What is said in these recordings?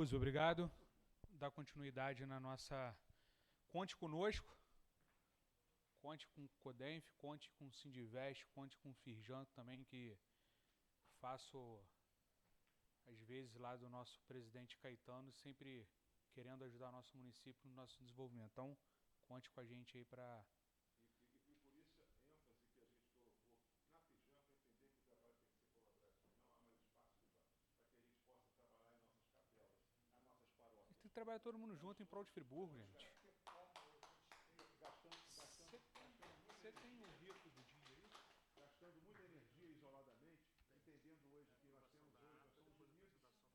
Uso, obrigado. Dar continuidade na nossa... Conte conosco, conte com o Codenf, conte com o Sindivest, conte com o Firjan também, que faço, às vezes, lá do nosso presidente Caetano, sempre querendo ajudar nosso município no nosso desenvolvimento. Então, conte com a gente aí para... E por isso a ênfase que a gente colocou na Firjan para entender que o trabalho tem que ser colaborativo, não há mais espaço para que a gente possa trabalhar em nossas capelas, nas nossas paróquias. Tem que trabalhar todo mundo junto em prol de Friburgo, gente. Você tem o rito do dia aí? Gastando muita energia isoladamente, entendendo hoje que nós somos unidos,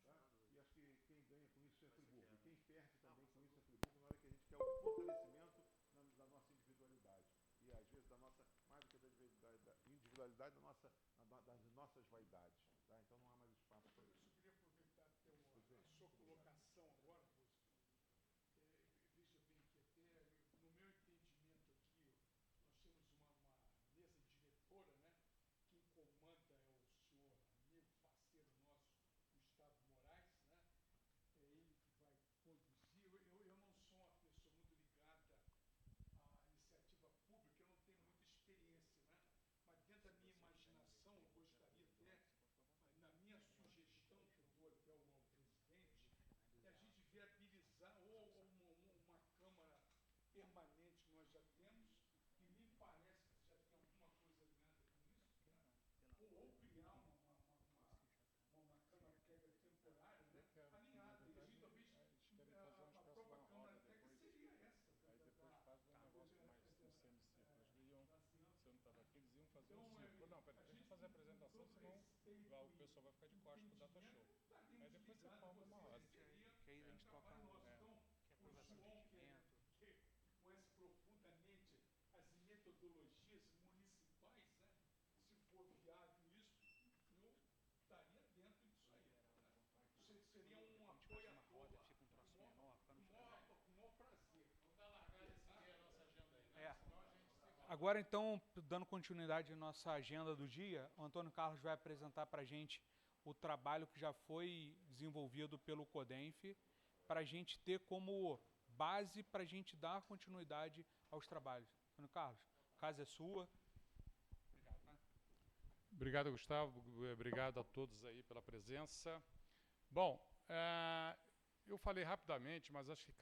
tá? E acho que quem ganha com isso é Friburgo. E quem perde também com isso é Friburgo, na hora que a gente quer o fortalecimento da nossa individualidade. E às vezes mais do que da individualidade, das nossas vaidades. Tá? Então não há mais espaço para isso. Eu queria aproveitar até a sua colocação agora, veja bem que até, no meu entendimento aqui, nós temos uma mesa diretora, né? Quem comanda é o senhor, amigo, parceiro nosso, Gustavo Moraes, né? É ele que vai conduzir. Eu não sou uma pessoa muito ligada à iniciativa pública, eu não tenho muita experiência, né? Mas dentro da minha imaginação, eu gostaria até, na minha sugestão que eu dou até ao presidente, é a gente viabilizar ou uma Câmara permanente que nós já temos, que me parece que já tem alguma coisa ligada com isso, né? ou criar uma Câmara temporária, né? Alinhada. E a gente talvez a própria Câmara Técnica seria essa. Aí depois faz um negócio mais no semicírculo. Se eu não estava aqui, eles iam fazer um círculo. Não, peraí, deixa eu fazer a apresentação, senão o pessoal vai ficar de costas pro data show. Aí depois você forma uma roda. Que aí a gente toca que é aprovação de rendimento. Que conhece profundamente as metodologias municipais, né? Se for viável isso, eu estaria dentro disso aí. Né? Seria um apoiador. Fica um troço menor, com o maior prazer. Vamos dar largada e seguir a nossa agenda aí, né? É. Agora, então, dando continuidade à nossa agenda do dia, o Antônio Carlos vai apresentar para a gente o trabalho que já foi desenvolvido pelo Codenf, para a gente ter como base para a gente dar continuidade aos trabalhos. Antônio Carlos, a casa é sua. Obrigado, né? Obrigado, Gustavo. Obrigado a todos aí pela presença. Bom, eu falei rapidamente, mas acho que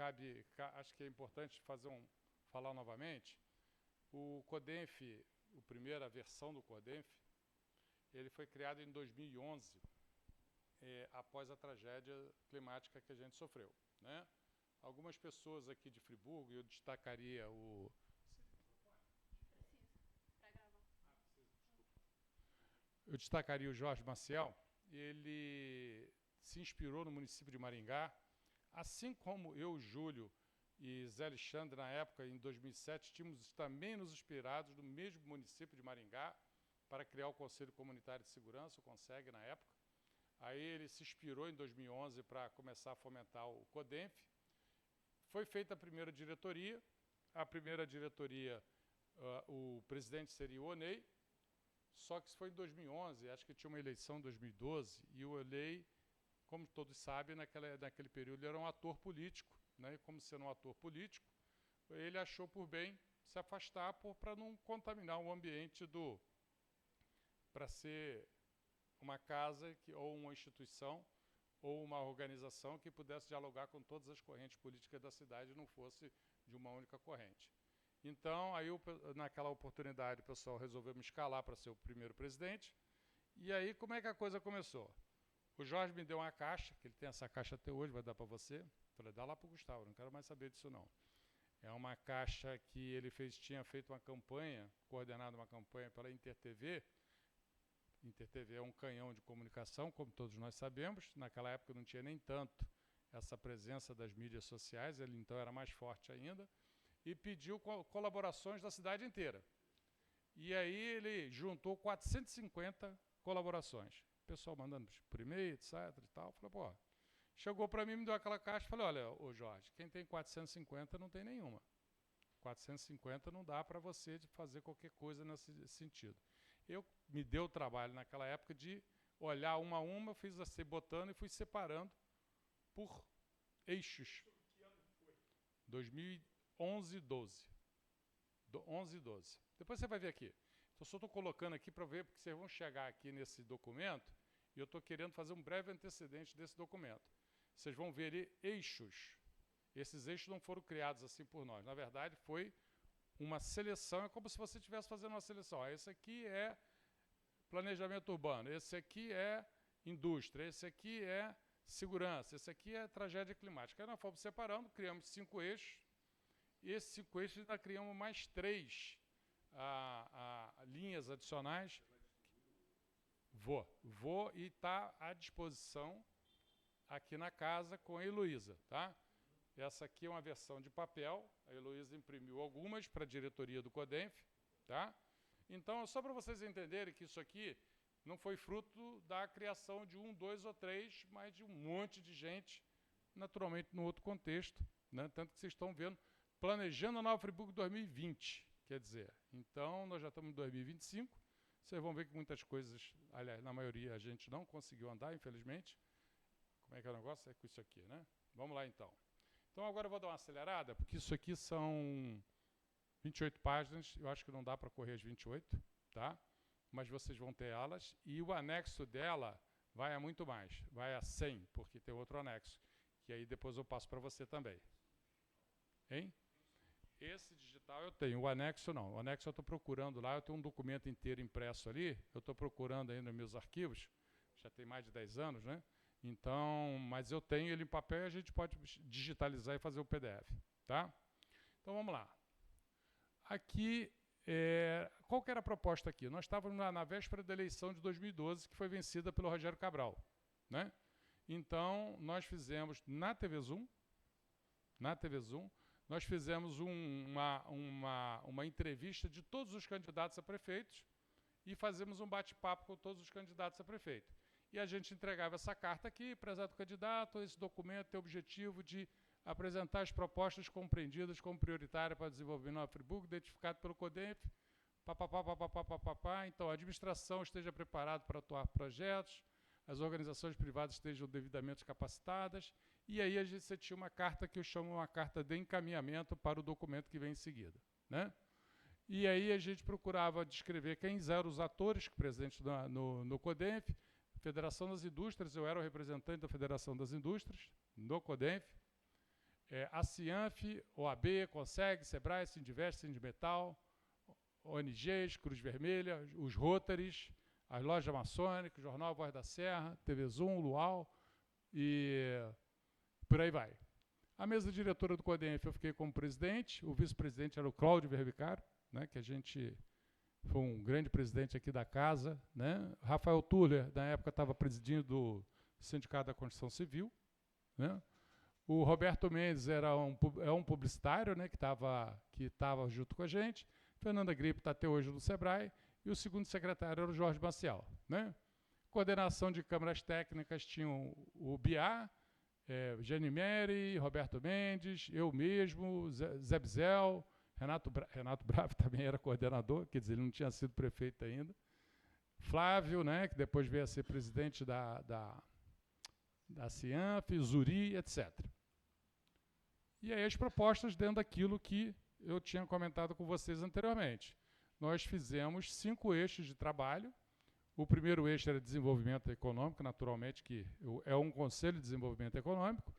é importante falar novamente. O Codenf, a primeira versão do Codenf, ele foi criado em 2011, após a tragédia climática que a gente sofreu, né? Algumas pessoas aqui de Friburgo, eu destacaria o... Eu destacaria o Jorge Maciel. Ele se inspirou no município de Maringá, assim como eu, Júlio e Zé Alexandre, na época, em 2007, tínhamos também nos inspirados no mesmo município de Maringá para criar o Conselho Comunitário de Segurança, o CONSEG, na época. Aí ele se inspirou em 2011 para começar a fomentar o Codenf. Foi feita a primeira diretoria. A primeira diretoria, o presidente seria o Onei, só que isso foi em 2011, acho que tinha uma eleição em 2012, e o Onei, como todos sabem, naquele período ele era um ator político, né? E como sendo um ator político, ele achou por bem se afastar para não contaminar o ambiente para ser uma casa ou uma instituição ou uma organização que pudesse dialogar com todas as correntes políticas da cidade e não fosse de uma única corrente. Então, aí naquela oportunidade, o pessoal resolveu me escalar para ser o primeiro presidente. E aí, como é que a coisa começou? O Jorge me deu uma caixa, que ele tem essa caixa até hoje, vai dar para você. Falei, dá lá para o Gustavo, não quero mais saber disso não. É uma caixa que ele tinha feito uma campanha, coordenado uma campanha pela InterTV. InterTV é um canhão de comunicação, como todos nós sabemos. Naquela época não tinha nem tanto essa presença das mídias sociais, ele então era mais forte ainda. E pediu colaborações da cidade inteira. E aí ele juntou 450 colaborações. O pessoal mandando por e-mail, etc. e tal. Falei, pô, chegou para mim, me deu aquela caixa, falei, olha, ô Jorge, quem tem 450 não tem nenhuma. 450 não dá para você fazer qualquer coisa nesse sentido. Me deu o trabalho naquela época de olhar uma a uma, eu fiz assim, botando e fui separando por eixos. Que ano foi? 2011, 12. 11 e 12. Depois você vai ver aqui. Eu só estou colocando aqui para ver, porque vocês vão chegar aqui nesse documento, e eu estou querendo fazer um breve antecedente desse documento. Vocês vão ver eixos. Esses eixos não foram criados assim por nós. Na verdade, foi uma seleção. É como se você estivesse fazendo uma seleção. Esse aqui é planejamento urbano, esse aqui é indústria, esse aqui é segurança, esse aqui é tragédia climática. Aí nós fomos separando, criamos 5 eixos, e esses 5 eixos ainda criamos mais 3 linhas adicionais. Vou e está à disposição aqui na casa com a Heloísa, tá? Essa aqui é uma versão de papel, a Heloísa imprimiu algumas para a diretoria do CODENF, tá? Então, só para vocês entenderem que isso aqui não foi fruto da criação de 1, 2 ou 3, mas de um monte de gente, naturalmente, no outro contexto, né? Tanto que vocês estão vendo, planejando a Nova Friburgo 2020, quer dizer. Então, nós já estamos em 2025, vocês vão ver que muitas coisas, aliás, na maioria a gente não conseguiu andar, infelizmente. Como é que é o negócio? É com isso aqui, né? Vamos lá, então. Então, agora eu vou dar uma acelerada, porque isso aqui são 28 páginas, eu acho que não dá para correr as 28, tá? Mas vocês vão ter elas, e o anexo dela vai a muito mais, vai a 100, porque tem outro anexo, que aí depois eu passo para você também. Hein? Esse digital eu tenho, o anexo não. O anexo eu estou procurando lá, eu tenho um documento inteiro impresso ali, eu estou procurando aí nos meus arquivos, já tem mais de 10 anos, né? Então, mas eu tenho ele em papel e a gente pode digitalizar e fazer o PDF, tá? Então, vamos lá. Aqui, qual que era a proposta aqui? Nós estávamos na véspera da eleição de 2012, que foi vencida pelo Rogério Cabral, né? Então, nós fizemos na TV Zoom, nós fizemos uma entrevista de todos os candidatos a prefeitos e fazemos um bate-papo com todos os candidatos a prefeito. E a gente entregava essa carta aqui, prezado candidato, esse documento tem o objetivo de apresentar as propostas compreendidas como prioritárias para o desenvolvimento da Nova Friburgo, identificado pelo CODENF, Então, a administração esteja preparada para atuar projetos, as organizações privadas estejam devidamente capacitadas, e aí você tinha uma carta que eu chamo uma carta de encaminhamento para o documento que vem em seguida, né? E aí a gente procurava descrever quem eram os atores presentes no CODENF, Federação das Indústrias, eu era o representante da Federação das Indústrias, no CODENF, a CIANF, OAB, CONSEG, SEBRAE, Sindivest, Sindimetal, ONGs, Cruz Vermelha, os Rotaries, as lojas maçônicas, Jornal Voz da Serra, TV Zoom, Luau, e por aí vai. A mesa diretora do CODENF eu fiquei como presidente, o vice-presidente era o Cláudio Verbicaro, né, que a gente foi um grande presidente aqui da casa, né? Rafael Tuller, na época, estava presidindo o Sindicato da Construção Civil, né? O Roberto Mendes é um publicitário, né, que estava junto com a gente. Fernanda Gripe está até hoje no SEBRAE, e o segundo secretário era o Jorge Maciel, né? Coordenação de câmaras técnicas tinham o Biá, Janimere, Roberto Mendes, eu mesmo, Zé Bizel, Renato Bravo também era coordenador, quer dizer, ele não tinha sido prefeito ainda. Flávio, né, que depois veio a ser presidente da CIANF, Zuri, etc. E aí as propostas dentro daquilo que eu tinha comentado com vocês anteriormente. Nós fizemos 5 eixos de trabalho. O primeiro eixo era desenvolvimento econômico, naturalmente, que é um conselho de desenvolvimento econômico.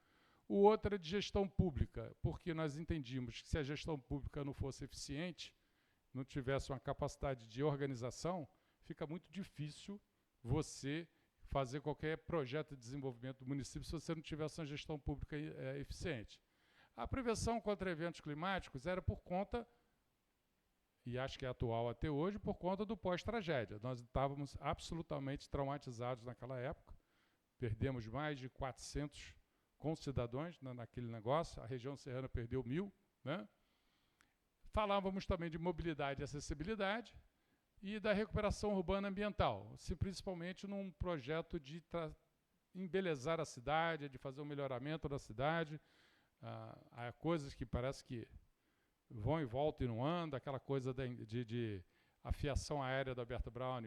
O outro é de gestão pública, porque nós entendíamos que se a gestão pública não fosse eficiente, não tivesse uma capacidade de organização, fica muito difícil você fazer qualquer projeto de desenvolvimento do município se você não tivesse uma gestão pública eficiente. A prevenção contra eventos climáticos era por conta, e acho que é atual até hoje, por conta do pós-tragédia. Nós estávamos absolutamente traumatizados naquela época, perdemos mais de 400 concidadãos naquele negócio, a região serrana perdeu 1.000, né? Falávamos também de mobilidade e acessibilidade e da recuperação urbana ambiental, principalmente num projeto de embelezar a cidade, de fazer um melhoramento da cidade. Há coisas que parece que vão e voltam e não andam, aquela coisa de afiação aérea da Alberto Brown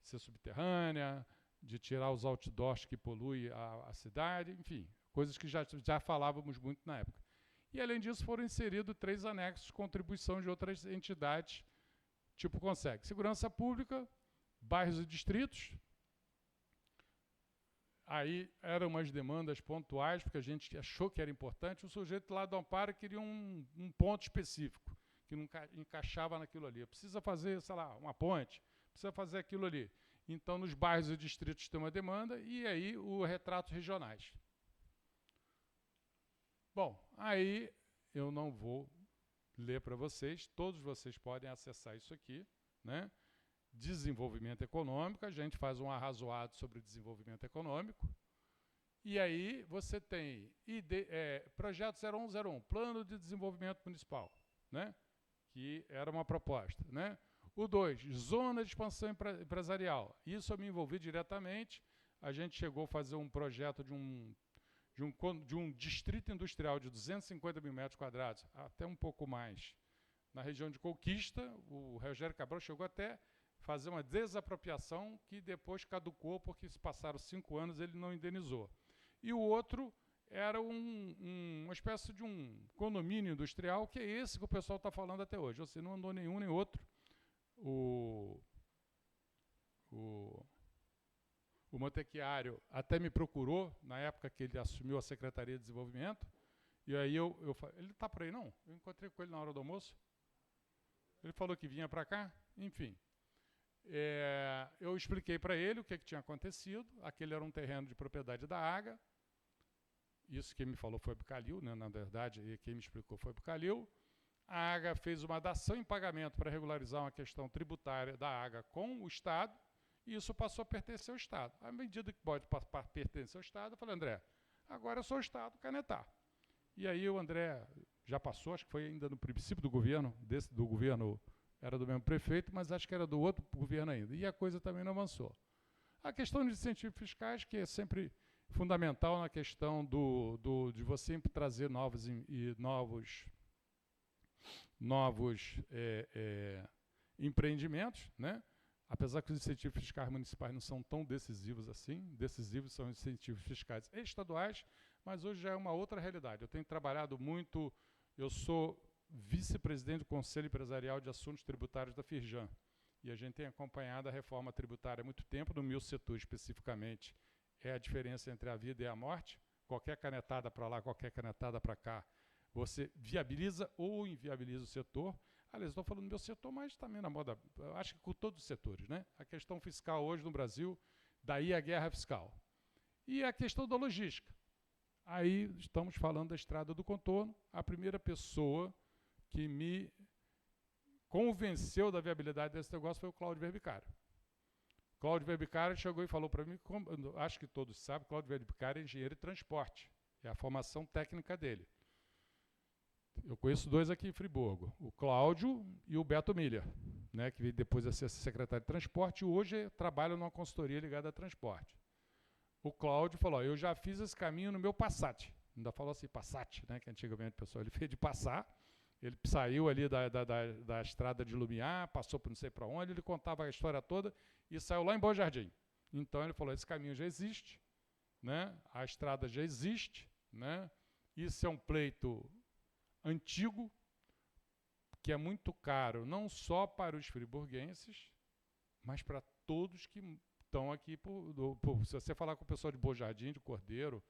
ser subterrânea, de tirar os outdoors que poluem a cidade, enfim, coisas que já falávamos muito na época. E, além disso, foram inseridos 3 anexos de contribuição de outras entidades, tipo CONSEG. Segurança Pública, bairros e distritos. Aí eram umas demandas pontuais, porque a gente achou que era importante. O sujeito lá do amparo queria um ponto específico, que não encaixava naquilo ali. Precisa fazer, sei lá, uma ponte, precisa fazer aquilo ali. Então, nos bairros e distritos tem uma demanda, e aí os retratos regionais. Bom, aí eu não vou ler para vocês, todos vocês podem acessar isso aqui, né? Desenvolvimento econômico, a gente faz um arrazoado sobre desenvolvimento econômico, e aí você tem projeto 0101, Plano de Desenvolvimento Municipal, né? Que era uma proposta, né? O 2, Zona de Expansão Empresarial, isso eu me envolvi diretamente, a gente chegou a fazer um projeto de um distrito industrial de 250 mil metros quadrados, até um pouco mais, na região de Conquista. O Rogério Cabral chegou até fazer uma desapropriação que depois caducou, porque se passaram 5 anos ele não indenizou. E o outro era uma espécie de um condomínio industrial, que é esse que o pessoal está falando até hoje. Você não andou nenhum nem outro. O Montechiaro até me procurou, na época que ele assumiu a Secretaria de Desenvolvimento, e aí eu falei, ele está por aí não? Eu encontrei com ele na hora do almoço. Ele falou que vinha para cá, enfim. Eu expliquei para ele o que tinha acontecido. Aquele era um terreno de propriedade da AGA. Isso quem me falou foi o Calil, né? Na verdade, e quem me explicou foi o Calil. A AGA fez uma dação em pagamento para regularizar uma questão tributária da AGA com o Estado, e isso passou a pertencer ao Estado. À medida que pode pertencer ao Estado, eu falei, André, agora eu sou o Estado, canetar. E aí o André já passou, acho que foi ainda no princípio do governo, do governo, era do mesmo prefeito, mas acho que era do outro governo ainda. E a coisa também não avançou. A questão de incentivos fiscais, que é sempre fundamental na questão de você sempre trazer novos empreendimentos, né? Apesar que os incentivos fiscais municipais não são tão decisivos assim, decisivos são os incentivos fiscais estaduais, mas hoje já é uma outra realidade. Eu tenho trabalhado muito, eu sou vice-presidente do Conselho Empresarial de Assuntos Tributários da Firjan, e a gente tem acompanhado a reforma tributária há muito tempo. No meu setor especificamente, é a diferença entre a vida e a morte. Qualquer canetada para lá, qualquer canetada para cá, você viabiliza ou inviabiliza o setor. Aliás, estou falando do meu setor, mas também na moda, acho que com todos os setores, né? A questão fiscal hoje no Brasil, daí a guerra fiscal. E a questão da logística. Aí estamos falando da Estrada do Contorno. A primeira pessoa que me convenceu da viabilidade desse negócio foi o Cláudio Verbicário. Cláudio Verbicário chegou e falou para mim, acho que todos sabem, Cláudio Verbicário é engenheiro de transporte, é a formação técnica dele. Eu conheço 2 aqui em Friburgo, o Cláudio e o Beto Miller, né, que veio depois a ser secretário de transporte e hoje trabalha numa consultoria ligada a transporte. O Cláudio falou, eu já fiz esse caminho no meu Passat, ainda falou assim, Passat, né, que antigamente o pessoal ele fez de passar, ele saiu ali da estrada de Lumiar, passou por não sei para onde, ele contava a história toda e saiu lá em Bom Jardim. Então ele falou, esse caminho já existe, né, a estrada já existe, né, isso é um pleito antigo, que é muito caro, não só para os friburguenses, mas para todos que estão aqui. Se você falar com o pessoal de Bom Jardim, de Cordeiro,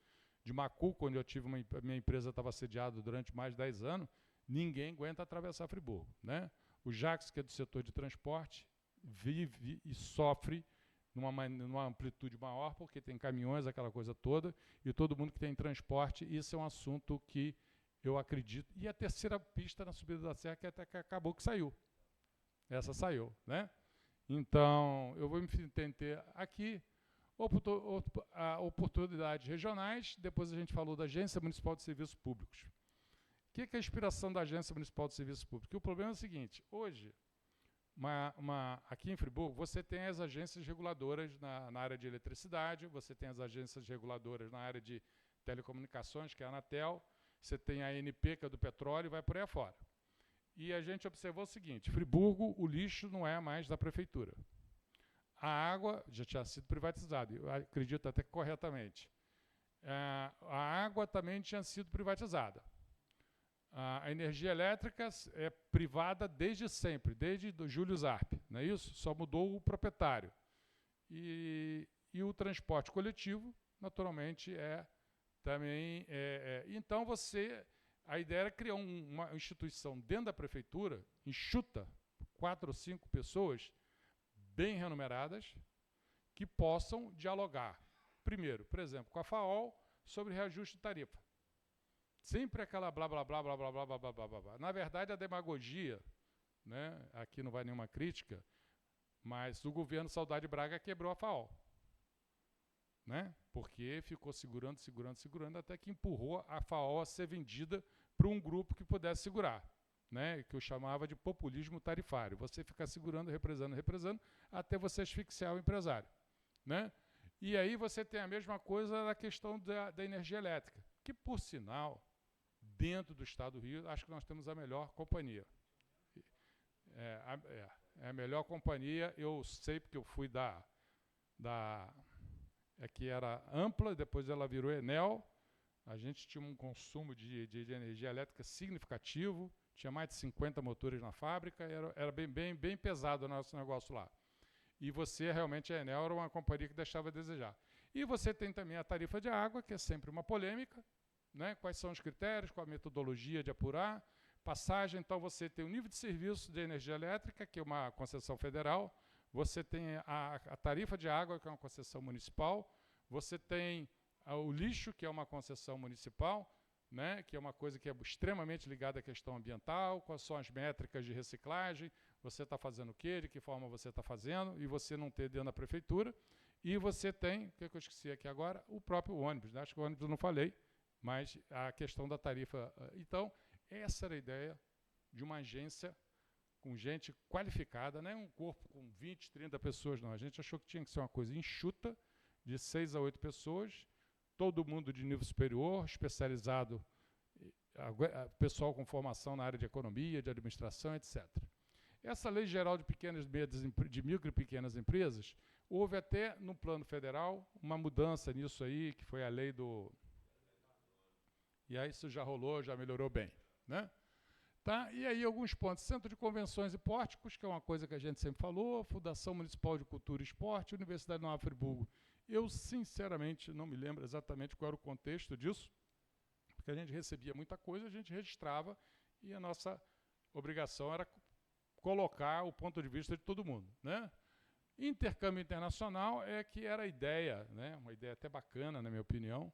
de Macuco, onde eu tive minha empresa estava sediada durante mais de 10 anos, ninguém aguenta atravessar Friburgo, né? O Jacques, que é do setor de transporte, vive e sofre numa amplitude maior, porque tem caminhões, aquela coisa toda, e todo mundo que tem transporte, isso é um assunto que eu acredito. E a terceira pista na subida da serra, que até que acabou que saiu. Essa saiu, né? Então, eu vou me entender aqui oportunidades regionais. Depois a gente falou da Agência Municipal de Serviços Públicos. O que é a inspiração da Agência Municipal de Serviços Públicos? O problema é o seguinte, hoje, aqui em Friburgo, você tem as agências reguladoras na área de eletricidade, você tem as agências reguladoras na área de telecomunicações, que é a Anatel, você tem a ANP, que é do petróleo, e vai por aí afora. E a gente observou o seguinte, Friburgo, o lixo não é mais da prefeitura. A água já tinha sido privatizada, eu acredito até que corretamente. A água também tinha sido privatizada. A energia elétrica é privada desde sempre, desde do Júlio Zarp, não é isso? Só mudou o proprietário. E o transporte coletivo, naturalmente, também. Então, a ideia era criar uma instituição dentro da prefeitura, enxuta, 4 ou 5 pessoas, bem remuneradas, que possam dialogar. Primeiro, por exemplo, com a FAOL, sobre reajuste de tarifa. Sempre aquela blá, blá, blá, blá, blá, blá, blá, blá, blá, blá. Na verdade, a demagogia, né, aqui não vai nenhuma crítica, mas o governo Saudade Braga quebrou a FAOL. Né? Porque ficou segurando, até que empurrou a FAOL a ser vendida para um grupo que pudesse segurar, né? Que eu chamava de populismo tarifário. Você ficar segurando, represando, até você asfixiar o empresário. Né? E aí você tem a mesma coisa na questão da energia elétrica, que, por sinal, dentro do Estado do Rio, acho que nós temos a melhor companhia. É a melhor companhia, eu sei porque eu fui que era Ampla, depois ela virou Enel. A gente tinha um consumo de energia elétrica significativo, tinha mais de 50 motores na fábrica, era bem pesado o nosso negócio lá. E realmente, a Enel era uma companhia que deixava a desejar. E você tem também a tarifa de água, que é sempre uma polêmica, né? Quais são os critérios, qual a metodologia de apurar, passagem. Então, você tem o nível de serviço de energia elétrica, que é uma concessão federal, você tem a tarifa de água, que é uma concessão municipal, você tem o lixo, que é uma concessão municipal, né, que é uma coisa que é extremamente ligada à questão ambiental, quais são as métricas de reciclagem, você está fazendo o quê, de que forma você está fazendo, e você não ter dentro da prefeitura. E você tem, o que eu esqueci aqui agora, o próprio ônibus, né? Acho que o ônibus eu não falei, mas a questão da tarifa. Então, essa era a ideia de uma agência com gente qualificada, não é um corpo com 20, 30 pessoas, não. A gente achou que tinha que ser uma coisa enxuta, de 6 a 8 pessoas, todo mundo de nível superior, especializado, pessoal com formação na área de economia, de administração, etc. Essa Lei Geral de Micro e Pequenas Empresas, houve até no plano federal uma mudança nisso aí, que foi a lei do... E aí isso já rolou, já melhorou bem, né? Tá? E aí alguns pontos. Centro de Convenções e Pórticos, que é uma coisa que a gente sempre falou, Fundação Municipal de Cultura e Esporte, Universidade de Nova Friburgo. Eu, sinceramente, não me lembro exatamente qual era o contexto disso, porque a gente recebia muita coisa, a gente registrava, e a nossa obrigação era colocar o ponto de vista de todo mundo, né? Intercâmbio internacional que era a ideia, né? Uma ideia até bacana, na minha opinião,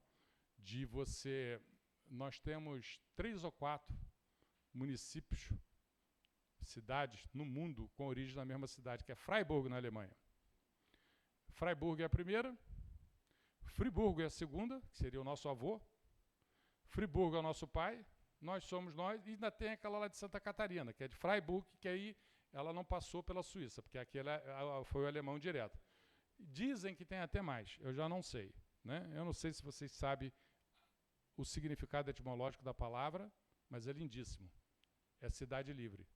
de você... Nós temos 3 ou 4 municípios, cidades no mundo com origem na mesma cidade, que é Freiburg, na Alemanha. Freiburg é a primeira, Friburgo é a segunda, que seria o nosso avô, Friburgo é o nosso pai, nós somos nós, e ainda tem aquela lá de Santa Catarina, que é de Freiburg, que aí ela não passou pela Suíça, porque aquela foi o alemão direto. Dizem que tem até mais, eu já não sei, né? Eu não sei se vocês sabem o significado etimológico da palavra, mas é lindíssimo. É cidade livre.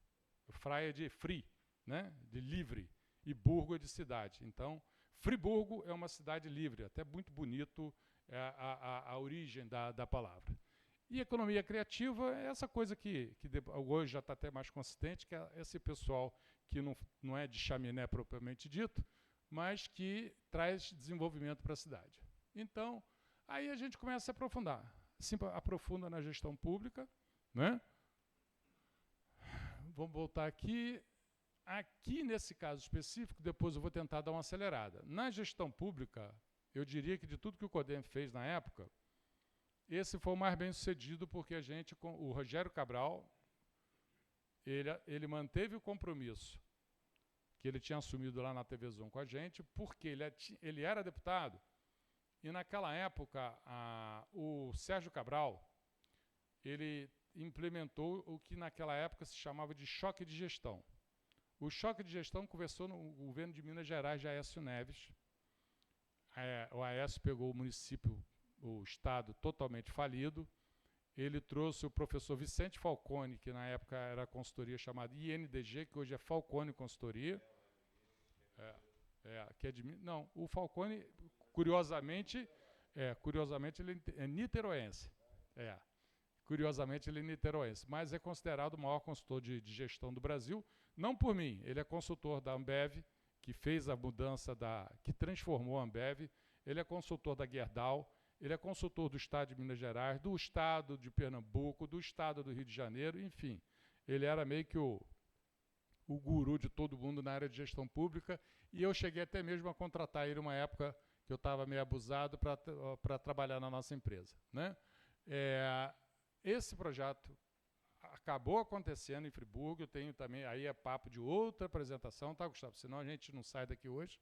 Frei é de free, né? De livre, e Burgo é de cidade. Então, Friburgo é uma cidade livre, até muito bonito a origem da palavra. E economia criativa é essa coisa que hoje já está até mais consistente, que é esse pessoal que não é de chaminé propriamente dito, mas que traz desenvolvimento para a cidade. Então, aí a gente começa a se aprofundar. Se aprofunda na gestão pública, né? Vamos voltar aqui. Aqui, nesse caso específico, depois eu vou tentar dar uma acelerada. Na gestão pública, eu diria que de tudo que o CODEM fez na época, esse foi o mais bem sucedido, porque o Rogério Cabral, ele manteve o compromisso que ele tinha assumido lá na TV Zoom com a gente, porque ele era deputado, e naquela época, o Sérgio Cabral, ele implementou o que naquela época se chamava de choque de gestão. O choque de gestão começou no governo de Minas Gerais, de Aécio Neves. O Aécio pegou o município, o estado totalmente falido. Ele trouxe o professor Vicente Falcone, que na época era a consultoria chamada INDG, que hoje é Falcone Consultoria. Que é de... Não, o Falcone, curiosamente, Curiosamente, ele é niteroense. Curiosamente, ele é niteroense, mas é considerado o maior consultor de gestão do Brasil, não por mim, ele é consultor da Ambev, que fez a mudança, que transformou a Ambev, ele é consultor da Gerdau, ele é consultor do Estado de Minas Gerais, do Estado de Pernambuco, do Estado do Rio de Janeiro, enfim. Ele era meio que o guru de todo mundo na área de gestão pública, e eu cheguei até mesmo a contratar ele uma época que eu estava meio abusado para trabalhar na nossa empresa, né? Esse projeto acabou acontecendo em Friburgo, eu tenho também, aí é papo de outra apresentação, tá, Gustavo? Senão a gente não sai daqui hoje,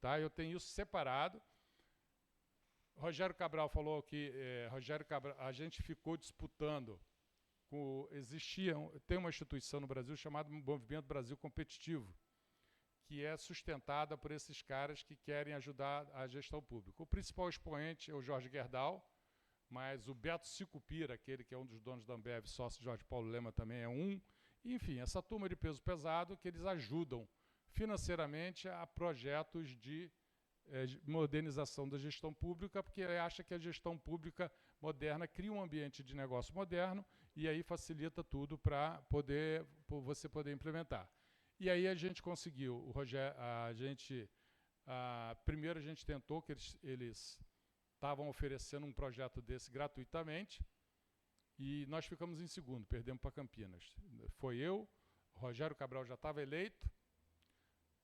tá? Eu tenho isso separado. Rogério Cabral falou que a gente ficou disputando, tem uma instituição no Brasil chamada Movimento Brasil Competitivo, que é sustentada por esses caras que querem ajudar a gestão pública. O principal expoente é o Jorge Gerdau, mas o Beto Sicupira, aquele que é um dos donos da Ambev, sócio de Jorge Paulo Lema, também é um. Enfim, essa turma de peso pesado que eles ajudam financeiramente a projetos de modernização da gestão pública, porque ele acha que a gestão pública moderna cria um ambiente de negócio moderno e aí facilita tudo para você poder implementar. E aí a gente conseguiu, primeiro a gente tentou, que eles estavam oferecendo um projeto desse gratuitamente, e nós ficamos em segundo, perdemos para Campinas. Foi eu, Rogério Cabral já estava eleito,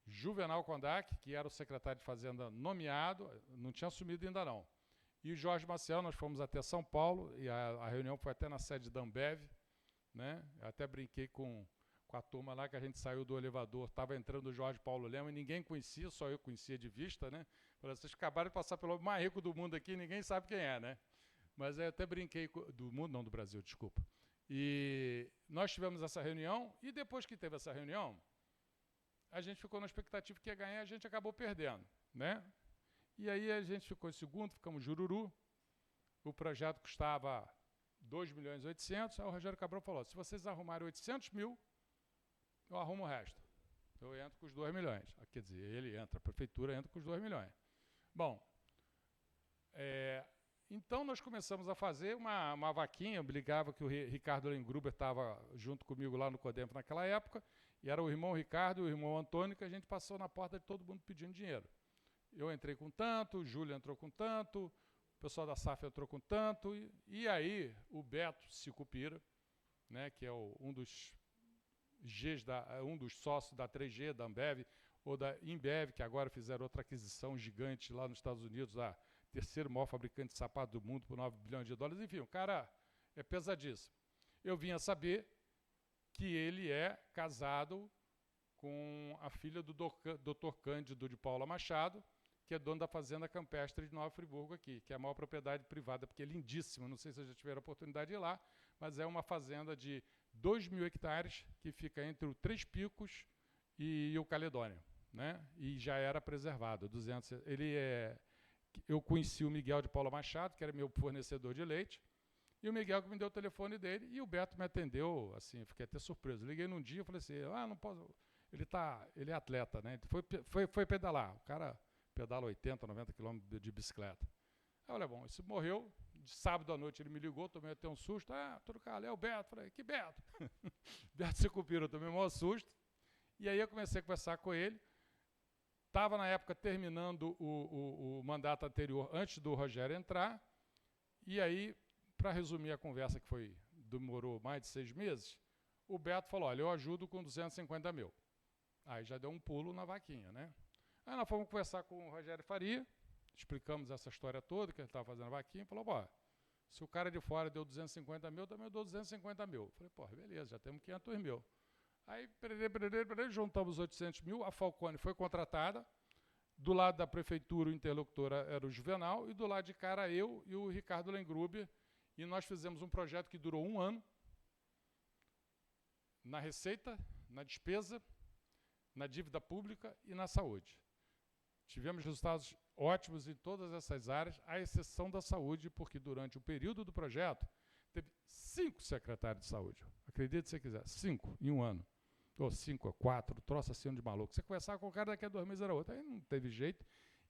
Juvenal Kondak, que era o secretário de Fazenda nomeado, não tinha assumido ainda não, e o Jorge Maciel. Nós fomos até São Paulo, e a reunião foi até na sede da Ambev, né? Eu até brinquei com a turma lá, que a gente saiu do elevador, estava entrando o Jorge Paulo Lema, e ninguém conhecia, só eu conhecia de vista, né? Falei, vocês acabaram de passar pelo mais rico do mundo aqui, ninguém sabe quem é, né? Mas eu até brinquei, do mundo não, do Brasil, desculpa. E nós tivemos essa reunião, e depois que teve essa reunião, a gente ficou na expectativa que ia ganhar, e a gente acabou perdendo, né? E aí a gente ficou em segundo, ficamos jururu, o projeto custava 2.800.000, aí o Rogério Cabral falou, se vocês arrumarem 800 mil, eu arrumo o resto. Eu entro com os 2 milhões. Quer dizer, ele entra, a prefeitura entra com os 2 milhões. Bom, então nós começamos a fazer uma vaquinha. Eu brigava que o Ricardo Lengruber estava junto comigo lá no Codemp naquela época, e era o irmão Ricardo e o irmão Antônio, que a gente passou na porta de todo mundo pedindo dinheiro. Eu entrei com tanto, o Júlio entrou com tanto, o pessoal da SAF entrou com tanto, e aí o Beto Sicupira, né, que é um dos sócios da 3G, da Ambev, ou da Imbev, que agora fizeram outra aquisição gigante lá nos Estados Unidos, a terceiro maior fabricante de sapato do mundo, por 9 bilhões de dólares. Enfim, o cara é pesadíssimo. Eu vim a saber que ele é casado com a filha do Dr. Cândido de Paula Machado, que é dono da Fazenda Campestre de Nova Friburgo aqui, que é a maior propriedade privada, porque é lindíssima, não sei se vocês já tiveram a oportunidade de ir lá, mas é uma fazenda de 2.000 hectares, que fica entre o Três Picos e o Caledônio, né? E já era preservado. Eu conheci o Miguel de Paula Machado, que era meu fornecedor de leite, e o Miguel que me deu o telefone dele, e o Beto me atendeu, assim, eu fiquei até surpreso. Liguei num dia e falei assim, não posso... Ele é atleta, né? Foi pedalar. O cara pedala 80, 90 quilômetros de bicicleta. Aí eu falei, bom, isso morreu. De sábado à noite ele me ligou, tomei até um susto. Tudo calmo, é o Beto. Falei, que Beto? Beto Sicupira, eu tomei um maior susto. E aí eu comecei a conversar com ele. Estava, na época, terminando o mandato anterior, antes do Rogério entrar. E aí, para resumir a conversa, que demorou mais de 6 meses, o Beto falou, olha, eu ajudo com 250 mil. Aí já deu um pulo na vaquinha, né? Aí nós fomos conversar com o Rogério Faria, explicamos essa história toda, que ele estava fazendo a vaquinha, e falou, se o cara de fora deu 250 mil, também eu dou 250 mil. Falei, beleza, já temos 500 mil. Aí, juntamos 800 mil, a Falcone foi contratada, do lado da prefeitura o interlocutor era o Juvenal, e do lado de cara eu e o Ricardo Lengruber, e nós fizemos um projeto que durou 1 ano, na receita, na despesa, na dívida pública e na saúde. Tivemos resultados ótimos em todas essas áreas, à exceção da saúde, porque durante o período do projeto, teve 5 secretários de saúde. Acredite se quiser, 5 em 1 ano. Ou 5 ou 4, troço assim de maluco. Você conversava com o cara, daqui a 2 meses era outro. Aí não teve jeito.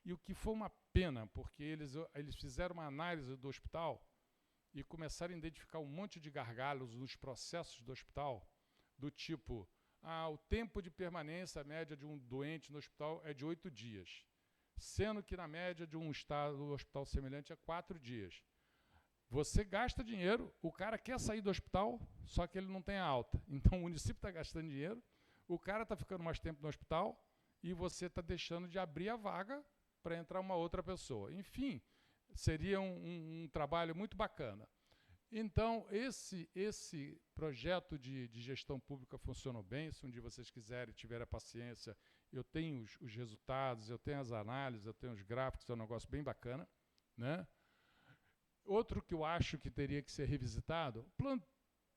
E o que foi uma pena, porque eles fizeram uma análise do hospital e começaram a identificar um monte de gargalos nos processos do hospital, do tipo, o tempo de permanência média de um doente no hospital é de 8 dias, sendo que na média de um hospital semelhante é 4 dias. Você gasta dinheiro, o cara quer sair do hospital, só que ele não tem a alta. Então o município está gastando dinheiro, o cara está ficando mais tempo no hospital e você está deixando de abrir a vaga para entrar uma outra pessoa. Enfim, seria um trabalho muito bacana. Então, esse projeto de gestão pública funcionou bem. Se um dia vocês quiserem, tiverem a paciência, eu tenho os resultados, eu tenho as análises, eu tenho os gráficos, é um negócio bem bacana, né? Outro que eu acho que teria que ser revisitado,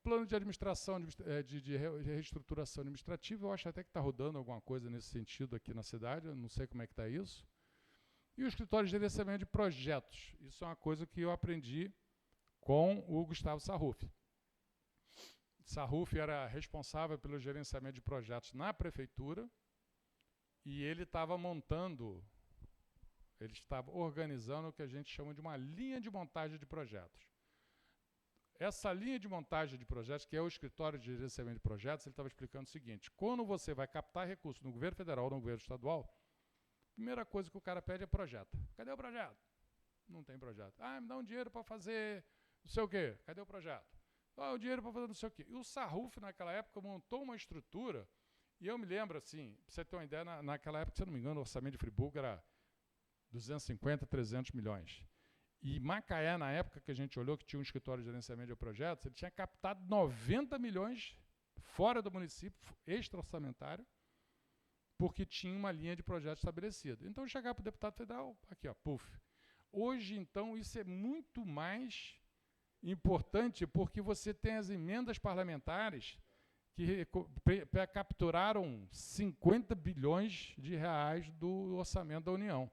plano de administração, de reestruturação administrativa, eu acho até que está rodando alguma coisa nesse sentido aqui na cidade, eu não sei como é que está isso. E o escritório de gerenciamento de projetos, isso é uma coisa que eu aprendi com o Gustavo Sarruf. Sarruf era responsável pelo gerenciamento de projetos na prefeitura e ele estava organizando o que a gente chama de uma linha de montagem de projetos. Essa linha de montagem de projetos, que é o escritório de gerenciamento de projetos, ele estava explicando o seguinte: quando você vai captar recursos no governo federal ou no governo estadual, a primeira coisa que o cara pede é projeto. Cadê o projeto? Não tem projeto. Me dá um dinheiro para fazer não sei o quê. Cadê o projeto? O dinheiro para fazer não sei o quê. E o Sarruf, naquela época, montou uma estrutura, e eu me lembro, assim, para você ter uma ideia, naquela época, se eu não me engano, o orçamento de Friburgo era 250, 300 milhões. E Macaé, na época que a gente olhou, que tinha um escritório de gerenciamento de projetos, ele tinha captado 90 milhões fora do município, extra-orçamentário, porque tinha uma linha de projeto estabelecida. Então, chegar para o deputado federal, aqui, ó, puf. Hoje, então, isso é muito mais importante, porque você tem as emendas parlamentares que capturaram 50 bilhões de reais do orçamento da União.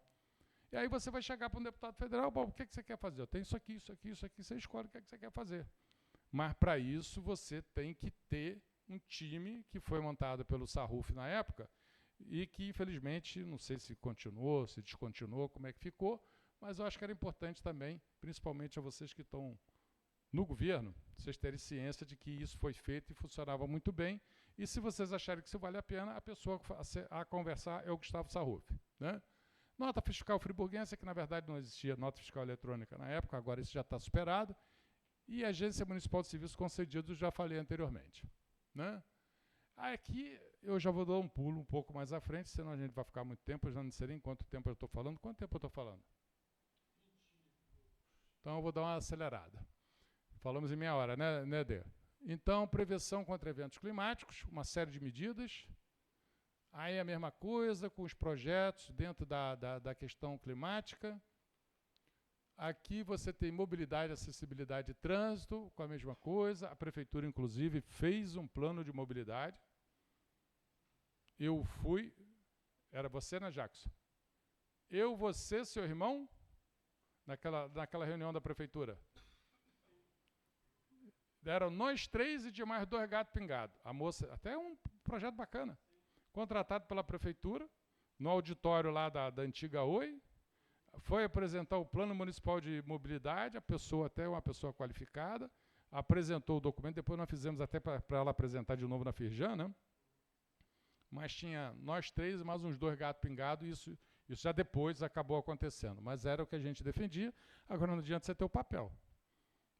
E aí você vai chegar para um deputado federal, o que você quer fazer? Eu tenho isso aqui, isso aqui, isso aqui, você escolhe o que você quer fazer. Mas, para isso, você tem que ter um time que foi montado pelo Sarruf na época, e que, infelizmente, não sei se continuou, se descontinuou, como é que ficou, mas eu acho que era importante também, principalmente a vocês que estão no governo, vocês terem ciência de que isso foi feito e funcionava muito bem, e se vocês acharem que isso vale a pena, a pessoa a conversar é o Gustavo Sarruf, né? Nota fiscal friburguense, que na verdade não existia nota fiscal eletrônica na época, agora isso já está superado, e a Agência Municipal de Serviços Concedidos, já falei anteriormente, né? Aqui eu já vou dar um pulo um pouco mais à frente, senão a gente vai ficar muito tempo, eu já não sei nem quanto tempo eu estou falando. Quanto tempo eu estou falando? Então eu vou dar uma acelerada. Falamos em meia hora, né, Dê? Então, prevenção contra eventos climáticos, uma série de medidas. Aí a mesma coisa com os projetos dentro da questão climática. Aqui você tem mobilidade, acessibilidade e trânsito, com a mesma coisa. A prefeitura, inclusive, fez um plano de mobilidade. Eu fui... Era você, né, Jackson? Eu, você, seu irmão, naquela reunião da prefeitura. Eram nós três e de mais 2 gatos pingados. A moça, até um projeto bacana, contratado pela prefeitura, no auditório lá da antiga Oi, foi apresentar o Plano Municipal de Mobilidade, a pessoa, até uma pessoa qualificada, apresentou o documento, depois nós fizemos até para ela apresentar de novo na Firjan, né? Mas tinha nós três e mais uns 2 gatos pingados, isso já depois acabou acontecendo, mas era o que a gente defendia. Agora não adianta você ter o papel.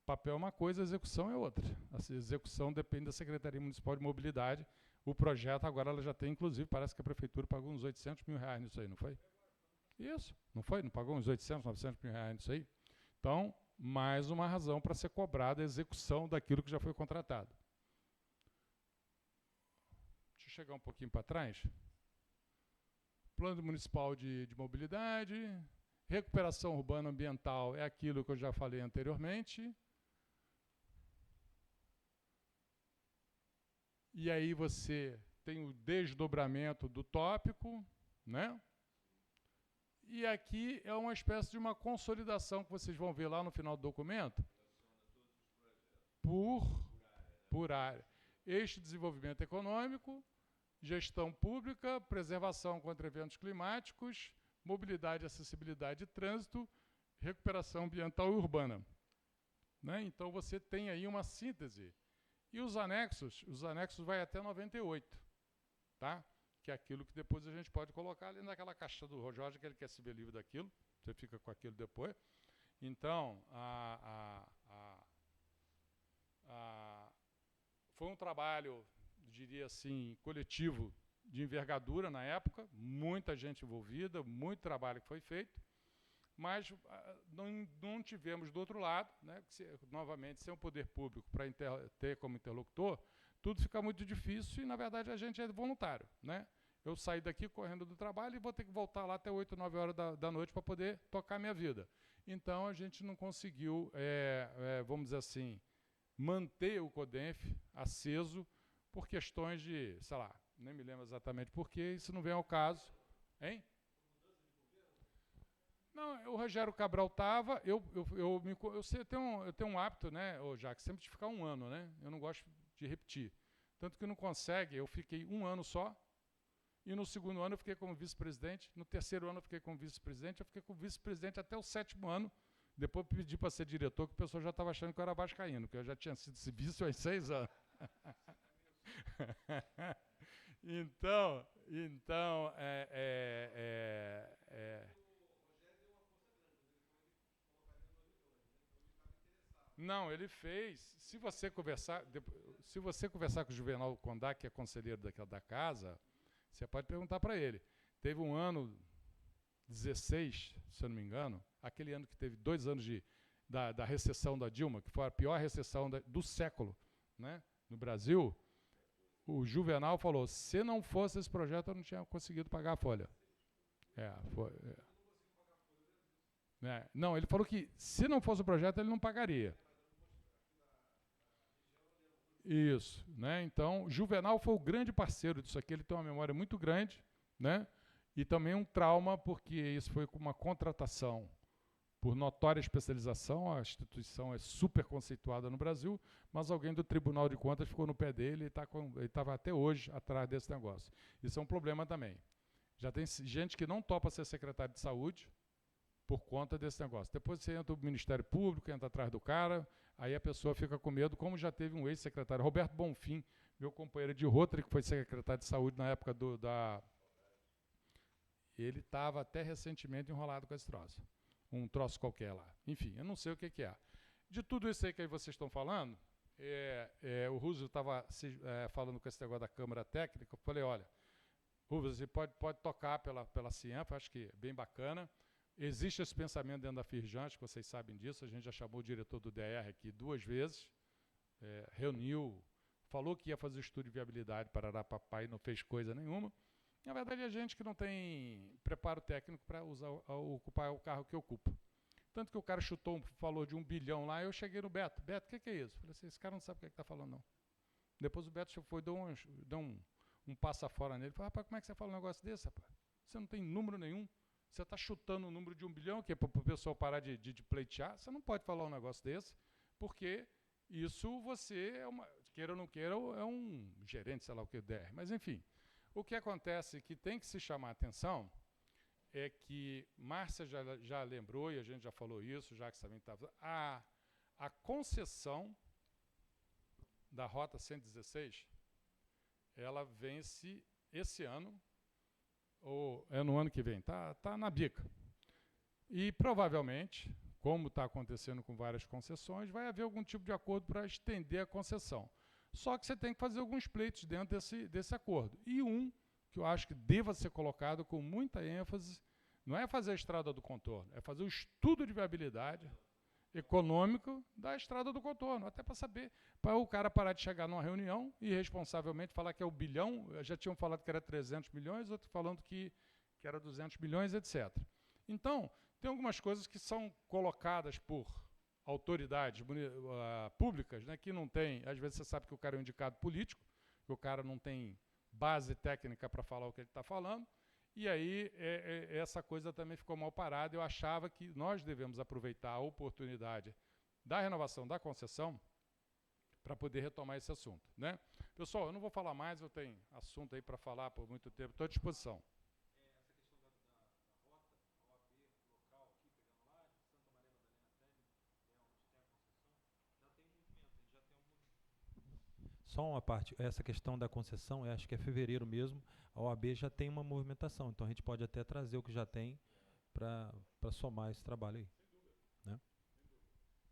Papel é uma coisa, a execução é outra. A execução depende da Secretaria Municipal de Mobilidade. O projeto agora ela já tem, inclusive, parece que a prefeitura pagou uns 800 mil reais nisso aí, não foi? Isso, não foi? Não pagou uns 800, 900 mil reais nisso aí? Então, mais uma razão para ser cobrada a execução daquilo que já foi contratado. Deixa eu chegar um pouquinho para trás. Plano Municipal de Mobilidade, recuperação urbana ambiental é aquilo que eu já falei anteriormente. E aí você tem o desdobramento do tópico, né? E aqui é uma espécie de uma consolidação que vocês vão ver lá no final do documento. Por área. Eixo de desenvolvimento econômico, gestão pública, preservação contra eventos climáticos, mobilidade, acessibilidade e trânsito, recuperação ambiental e urbana. Né? Então, você tem aí uma síntese. E os anexos vai até 98, tá? Que é aquilo que depois a gente pode colocar ali naquela caixa do Jorge, que ele quer se ver livre daquilo, você fica com aquilo depois. Então, foi um trabalho, diria assim, coletivo de envergadura na época, muita gente envolvida, muito trabalho que foi feito, mas não tivemos do outro lado, né, novamente, sem o poder público para ter como interlocutor, tudo fica muito difícil e, na verdade, a gente é voluntário. Né? Eu saí daqui correndo do trabalho e vou ter que voltar lá até 8, 9 horas da noite para poder tocar minha vida. Então, a gente não conseguiu, vamos dizer assim, manter o CODENF aceso por questões de, sei lá, nem me lembro exatamente porquê, isso não vem ao caso. Hein? Não, o Rogério Cabral estava, eu tenho um hábito, né, Jacques, sempre de ficar um ano, né? Eu não gosto de repetir. Tanto que não consegue, eu fiquei um ano só, e no segundo ano eu fiquei como vice-presidente, no terceiro ano eu fiquei como vice-presidente, eu fiquei como vice-presidente até o 7º ano, depois pedi para ser diretor, que o pessoal já estava achando que eu era vascaíno, que eu já tinha sido vice há 6 anos. Então, Não, ele fez. Se você conversar com o Juvenal Condá, que é conselheiro da casa, você pode perguntar para ele. Teve um ano 16, se eu não me engano, aquele ano que teve 2 anos da recessão da Dilma, que foi a pior recessão do século, né, no Brasil. O Juvenal falou, se não fosse esse projeto, eu não tinha conseguido pagar a folha. Não, ele falou que se não fosse o projeto, ele não pagaria. Isso, né? Então, Juvenal foi o grande parceiro disso aqui, ele tem uma memória muito grande, né? E também um trauma, porque isso foi com uma contratação por notória especialização, a instituição é super conceituada no Brasil, mas alguém do Tribunal de Contas ficou no pé dele e estava até hoje atrás desse negócio. Isso é um problema também. Já tem gente que não topa ser secretário de saúde por conta desse negócio. Depois você entra no Ministério Público, entra atrás do cara, aí a pessoa fica com medo, como já teve um ex-secretário, Roberto Bonfim, meu companheiro de Rotary, que foi secretário de saúde na época ele estava até recentemente enrolado com esse troço. Um troço qualquer lá. Enfim, eu não sei o que é. De tudo isso aí que aí vocês estão falando, o Rússio estava falando com esse negócio da Câmara Técnica, eu falei, olha, Rússio, você pode tocar pela CIENF, acho que é bem bacana. Existe esse pensamento dentro da Firjan, acho que vocês sabem disso, a gente já chamou o diretor do DR aqui 2 vezes, reuniu, falou que ia fazer estudo de viabilidade para Araraquara e não fez coisa nenhuma. Na verdade, é gente que não tem preparo técnico para ocupar o carro que ocupa. Tanto que o cara falou de 1 bilhão lá, eu cheguei no Beto. Beto, o que é isso? Falei assim, esse cara não sabe o que está falando, não. Depois o Beto foi, deu um passa fora nele. Falei, rapaz, como é que você fala um negócio desse, rapaz? Você não tem número nenhum. Você está chutando o número de 1 bilhão, que é para o pessoal parar de pleitear. Você não pode falar um negócio desse, porque isso você, queira ou não queira, é um gerente, sei lá o que der. Mas, enfim. O que acontece que tem que se chamar a atenção é que Márcia já lembrou, e a gente já falou isso, já que também estava... A concessão da Rota 116, ela vence esse ano, ou é no ano que vem, tá na bica. E provavelmente, como está acontecendo com várias concessões, vai haver algum tipo de acordo para estender a concessão. Só que você tem que fazer alguns pleitos dentro desse acordo. E que eu acho que deva ser colocado com muita ênfase, não é fazer a estrada do contorno, é fazer o estudo de viabilidade econômico da estrada do contorno, até para saber, para o cara parar de chegar numa reunião e irresponsavelmente falar que é 1 bilhão, já tinham falado que era 300 milhões, outros falando que era 200 milhões, etc. Então, tem algumas coisas que são colocadas por autoridades públicas, né, que não tem, às vezes você sabe que o cara é um indicado político, que o cara não tem base técnica para falar o que ele está falando, e aí essa coisa também ficou mal parada. Eu achava que nós devemos aproveitar a oportunidade da renovação da concessão para poder retomar esse assunto. Né? Pessoal, eu não vou falar mais, eu tenho assunto aí para falar por muito tempo, estou à disposição. só uma parte, essa questão da concessão, eu acho que é fevereiro mesmo, a OAB já tem uma movimentação, então a gente pode até trazer o que já tem para somar esse trabalho aí. Né?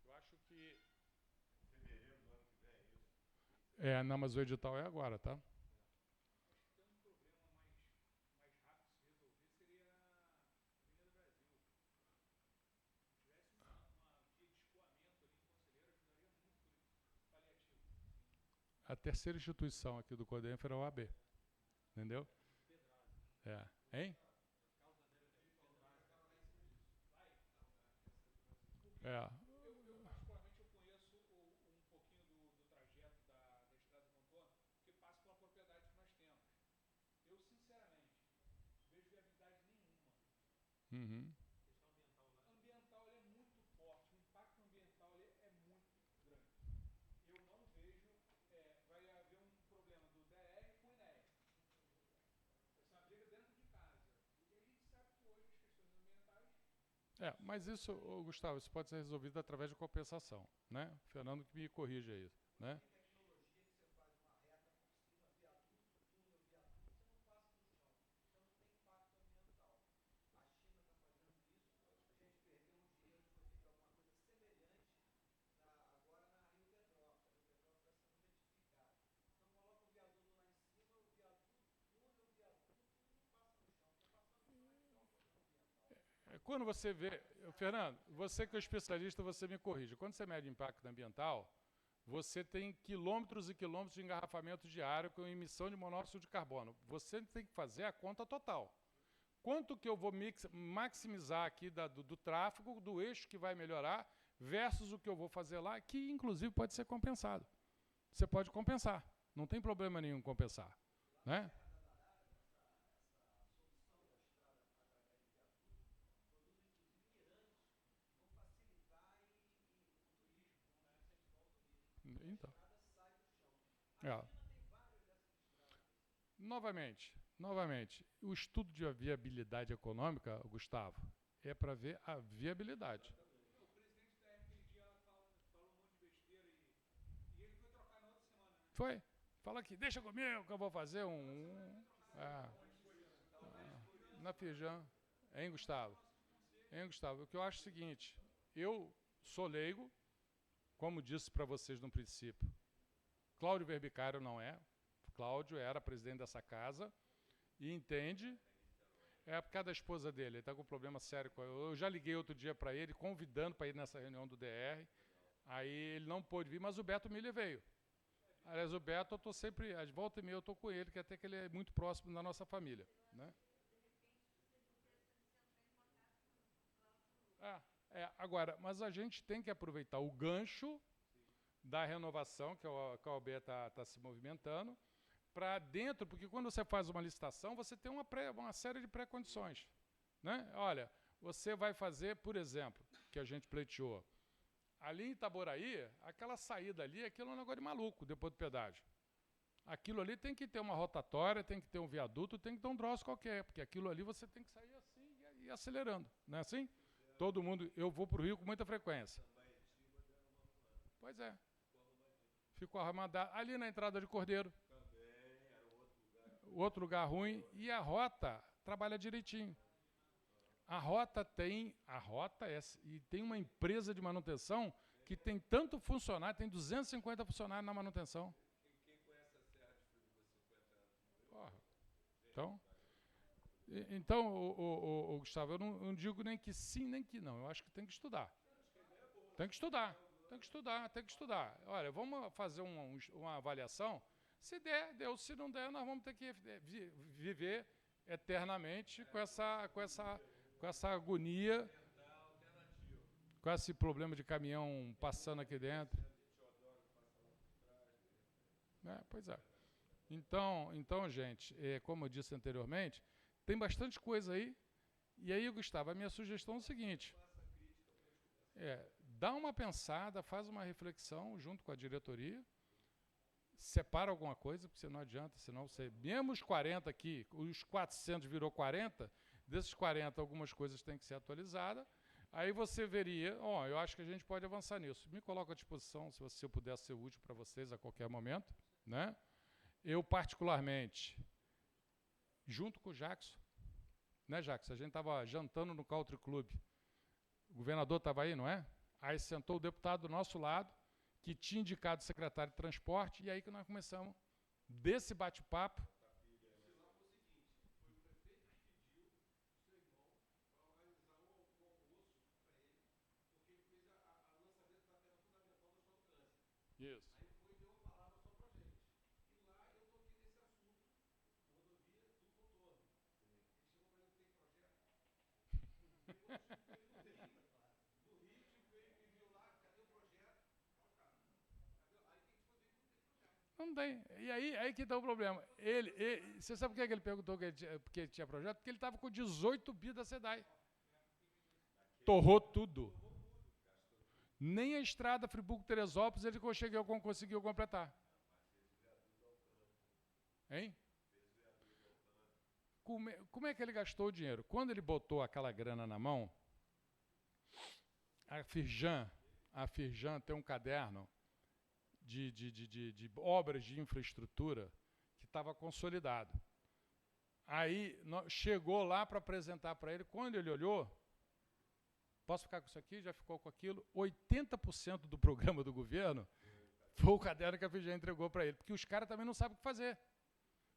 Eu acho que... não, mas o edital é agora, tá? A terceira instituição aqui do CODENF era a OAB. Entendeu? Hein? Eu particularmente eu conheço um pouquinho do trajeto da estrada do contorno, porque passa pela propriedade que nós temos. Eu, sinceramente, vejo viabilidade nenhuma. Uhum. Ambiental ele é muito forte, o impacto ambiental ele é muito grande. Eu não vejo, vai haver um problema do DR com o INEA. Essa é uma briga dentro de casa. E a gente sabe que hoje as questões ambientais... Mas isso, Gustavo, isso pode ser resolvido através de compensação, né? O Fernando que me corrige aí, né? Quando você vê, Fernando, você que é especialista, você me corrige. Quando você mede impacto ambiental, você tem quilômetros e quilômetros de engarrafamento diário com emissão de monóxido de carbono. Você tem que fazer a conta total. Quanto que eu vou maximizar aqui do tráfego, do eixo que vai melhorar, versus o que eu vou fazer lá, que inclusive pode ser compensado. Você pode compensar, não tem problema nenhum compensar, né? Então. Novamente, o estudo de viabilidade econômica, Gustavo, é para ver a viabilidade. O presidente da naquele dia falou um monte de besteira e ele foi trocar na outra semana, né? Foi. Fala aqui, deixa comigo que eu vou fazer na Firjan. Hein, Gustavo? O que eu acho é o seguinte, eu sou leigo, como disse para vocês no princípio, Cláudio Verbicário não é. Cláudio era presidente dessa casa e entende. É por causa da esposa dele, ele está com um problema sério. Eu já liguei outro dia para ele, convidando para ir nessa reunião do DR. Aí ele não pôde vir, mas o Beto Miller veio. Aliás, o Beto, eu estou sempre, às volta e meia, eu estou com ele, que até que ele é muito próximo da nossa família. Né? Agora, mas a gente tem que aproveitar o gancho da renovação, que a OAB está se movimentando, para dentro, porque quando você faz uma licitação, você tem uma série de pré-condições. Né? Olha, você vai fazer, por exemplo, que a gente pleiteou, ali em Itaboraí, aquela saída ali, aquilo é um negócio de maluco, depois do pedágio. Aquilo ali tem que ter uma rotatória, tem que ter um viaduto, tem que ter um troço qualquer, porque aquilo ali você tem que sair assim e acelerando, não é assim? Todo mundo, eu vou para o Rio com muita frequência. Pois é. Ficou arrumado ali na entrada de Cordeiro. Outro lugar ruim. E a rota trabalha direitinho. E tem uma empresa de manutenção que tem tanto funcionário, tem 250 funcionários na manutenção. Quem conhece a Serra de Frio, você 50 anos? Então, Gustavo, eu não digo nem que sim, nem que não. Eu acho que tem que estudar. Tem que estudar. Olha, vamos fazer uma avaliação. Se der, deu. Se não der, nós vamos ter que viver eternamente com essa agonia, com esse problema de caminhão passando aqui dentro. Pois é. Então, gente, como eu disse anteriormente, tem bastante coisa aí. E aí, Gustavo, a minha sugestão é o seguinte. Dá uma pensada, faz uma reflexão junto com a diretoria, separa alguma coisa, porque não adianta, senão você... Mesmo os 40 aqui, os 400 virou 40, desses 40 algumas coisas têm que ser atualizadas, Aí você veria, eu acho que a gente pode avançar nisso. Me coloco à disposição, se eu puder ser útil para vocês a qualquer momento, né? Eu, particularmente, junto com o Jackson, né, Jackson? A gente estava jantando no Country Club. O governador estava aí, não é? Aí sentou o deputado do nosso lado, que tinha indicado o secretário de transporte, e aí que nós começamos desse bate-papo. Isso. Não tem. E aí que está o problema. Você sabe por que ele perguntou porque ele tinha projeto? Porque ele estava com 18 bi da SEDAI. Torrou tudo. Nem a estrada Friburgo-Teresópolis ele conseguiu completar. Hein? Como é que ele gastou o dinheiro? Quando ele botou aquela grana na mão, a Firjan tem um caderno de obras de infraestrutura que estava consolidado. Aí chegou lá para apresentar para ele, quando ele olhou, posso ficar com isso aqui? Já ficou com aquilo? 80% do programa do governo foi o caderno que a Firjan entregou para ele, porque os caras também não sabem o que fazer.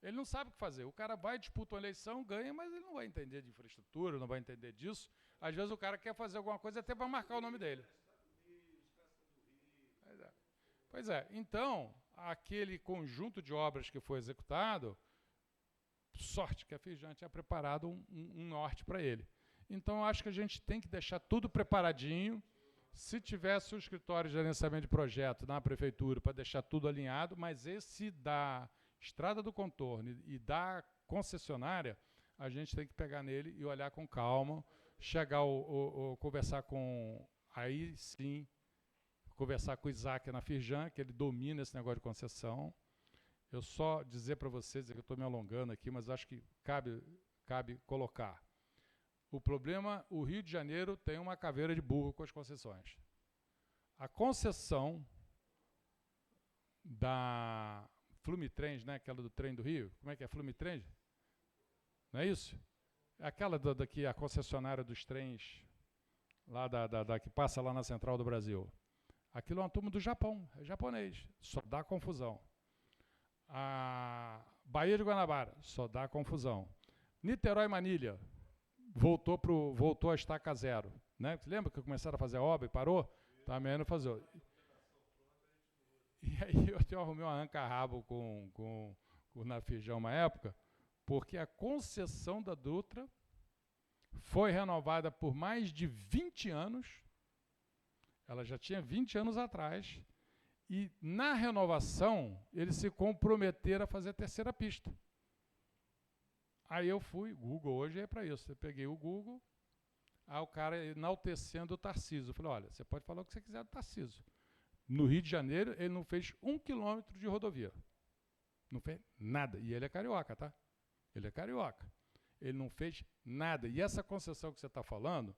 Ele não sabe o que fazer. O cara vai, disputa uma eleição, ganha, mas ele não vai entender de infraestrutura, não vai entender disso. Às vezes o cara quer fazer alguma coisa até para marcar o nome dele. Pois é. Então, aquele conjunto de obras que foi executado, sorte que a Firjan tinha preparado um norte para ele. Então, eu acho que a gente tem que deixar tudo preparadinho. Se tivesse o escritório de gerenciamento de projeto na prefeitura para deixar tudo alinhado, mas esse da Estrada do Contorno e da concessionária, a gente tem que pegar nele e olhar com calma, chegar conversar com, aí sim, conversar com o Isaac na Firjan, que ele domina esse negócio de concessão. Eu só dizer para vocês, que eu estou me alongando aqui, mas acho que cabe colocar. O problema, o Rio de Janeiro tem uma caveira de burro com as concessões. A concessão da Flumitrens, né, aquela do trem do Rio, como é que é Flumitrens? Não é isso? É aquela que a concessionária dos trens, lá que passa lá na Central do Brasil. Aquilo é uma turma do Japão, é japonês, só dá confusão. A Baía de Guanabara, só dá confusão. Niterói-Manilha, voltou a estaca zero. Né? Você lembra que começaram a fazer a obra e parou? Também não fazia. E aí eu arrumei um arranca-rabo com na Firjan uma época, porque a concessão da Dutra foi renovada por mais de 20 anos, ela já tinha 20 anos atrás, e na renovação eles se comprometeram a fazer a terceira pista. Aí eu fui, Google hoje é para isso, eu peguei o Google, aí o cara enaltecendo o Tarcísio, eu falei, olha, você pode falar o que você quiser do Tarcísio. No Rio de Janeiro, ele não fez 1 quilômetro de rodovia. Não fez nada. E ele é carioca, tá? Ele é carioca. Ele não fez nada. E essa concessão que você está falando,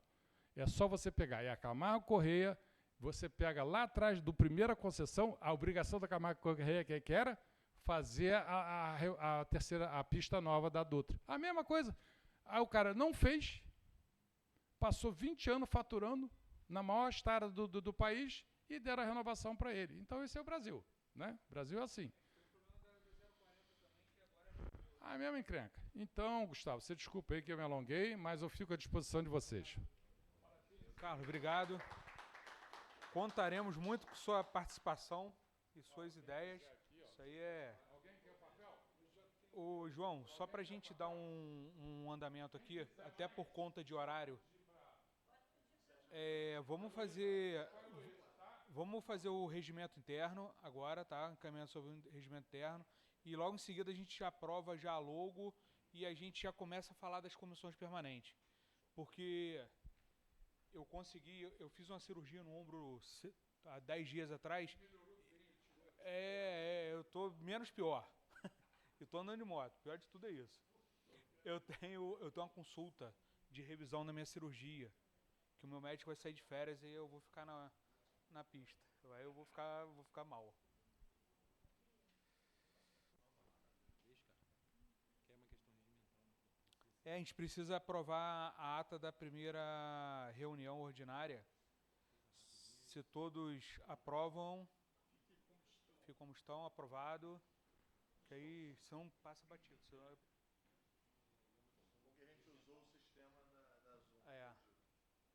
é só você pegar. É a Camargo Correia, você pega lá atrás do primeira concessão, a obrigação da Camargo Correia, que era fazer a terceira, a pista nova da Dutra. A mesma coisa. Aí o cara não fez, passou 20 anos faturando na maior estrada do país, e deram a renovação para ele. Então, esse é o Brasil. Né? O Brasil é assim. A mesma encrenca. Então, Gustavo, você desculpa aí que eu me alonguei, mas eu fico à disposição de vocês. Carlos, obrigado. Contaremos muito com sua participação e suas ideias. Isso aí é... Ô, João, só para a gente dar um andamento aqui, até por conta de horário, vamos fazer o regimento interno agora, tá? Encaminhando sobre o regimento interno. E logo em seguida a gente já aprova já a logo e a gente já começa a falar das comissões permanentes. Porque eu fiz uma cirurgia no ombro há 10 dias atrás. Eu tô menos pior. Eu tô andando de moto. Pior de tudo é isso. Eu tenho uma consulta de revisão na minha cirurgia, que o meu médico vai sair de férias e eu vou ficar na pista. Aí eu vou ficar mal. A gente precisa aprovar a ata da primeira reunião ordinária. Se todos aprovam, fica como estão, aprovado, que aí senão passa batido. Senão Porque a gente usou o sistema da Zoom. é.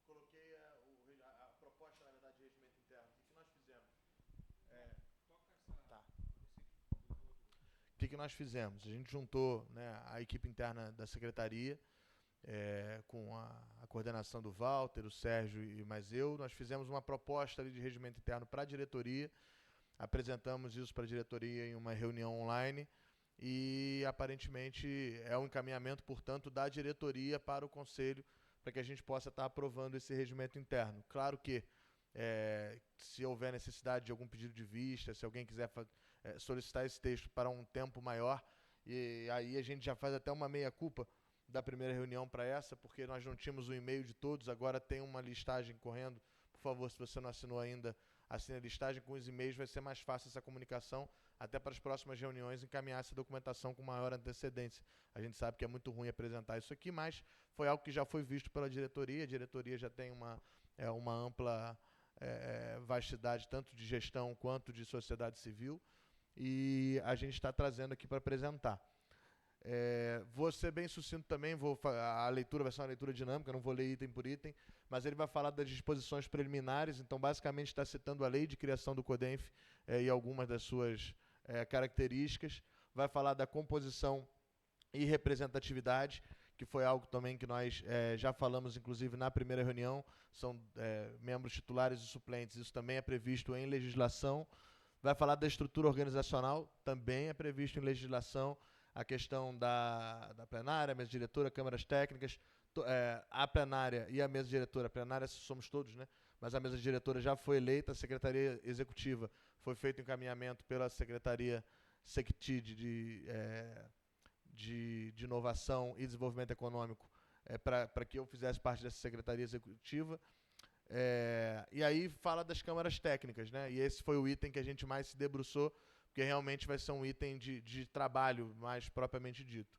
Coloquei a proposta, na verdade, de regimento interno. O que nós fizemos? Tá. O que nós fizemos? A gente juntou, né, a equipe interna da secretaria, com a coordenação do Walter, o Sérgio e mais eu. Nós fizemos uma proposta ali de regimento interno para a diretoria, apresentamos isso para a diretoria em uma reunião online e, aparentemente, é um encaminhamento, portanto, da diretoria para o Conselho, para que a gente possa estar aprovando esse regimento interno. Claro que, se houver necessidade de algum pedido de vista, se alguém quiser solicitar esse texto para um tempo maior, e aí a gente já faz até uma meia-culpa da primeira reunião para essa, porque nós não tínhamos o e-mail de todos, agora tem uma listagem correndo. Por favor, se você não assinou ainda, assine a listagem. Com os e-mails vai ser mais fácil essa comunicação, até para as próximas reuniões encaminhar essa documentação com maior antecedência. A gente sabe que é muito ruim apresentar isso aqui, mas foi algo que já foi visto pela diretoria. A diretoria já tem uma ampla vastidade, tanto de gestão quanto de sociedade civil, e a gente está trazendo aqui para apresentar. Vou ser bem sucinto também, a leitura vai ser uma leitura dinâmica, não vou ler item por item, mas ele vai falar das disposições preliminares, então basicamente está citando a lei de criação do CODENF e algumas das suas características, vai falar da composição e representatividade, que foi algo também que nós já falamos, inclusive, na primeira reunião, são membros titulares e suplentes, isso também é previsto em legislação. Vai falar da estrutura organizacional, também é previsto em legislação, a questão da plenária, a mesa diretora, câmaras técnicas, a plenária e a mesa diretora. A plenária somos todos, né? Mas a mesa diretora já foi eleita, a secretaria executiva foi feito encaminhamento pela Secretaria SECTID de Inovação e Desenvolvimento Econômico para que eu fizesse parte dessa secretaria executiva. E aí fala das câmaras técnicas, né? E esse foi o item que a gente mais se debruçou, porque realmente vai ser um item de trabalho mais propriamente dito.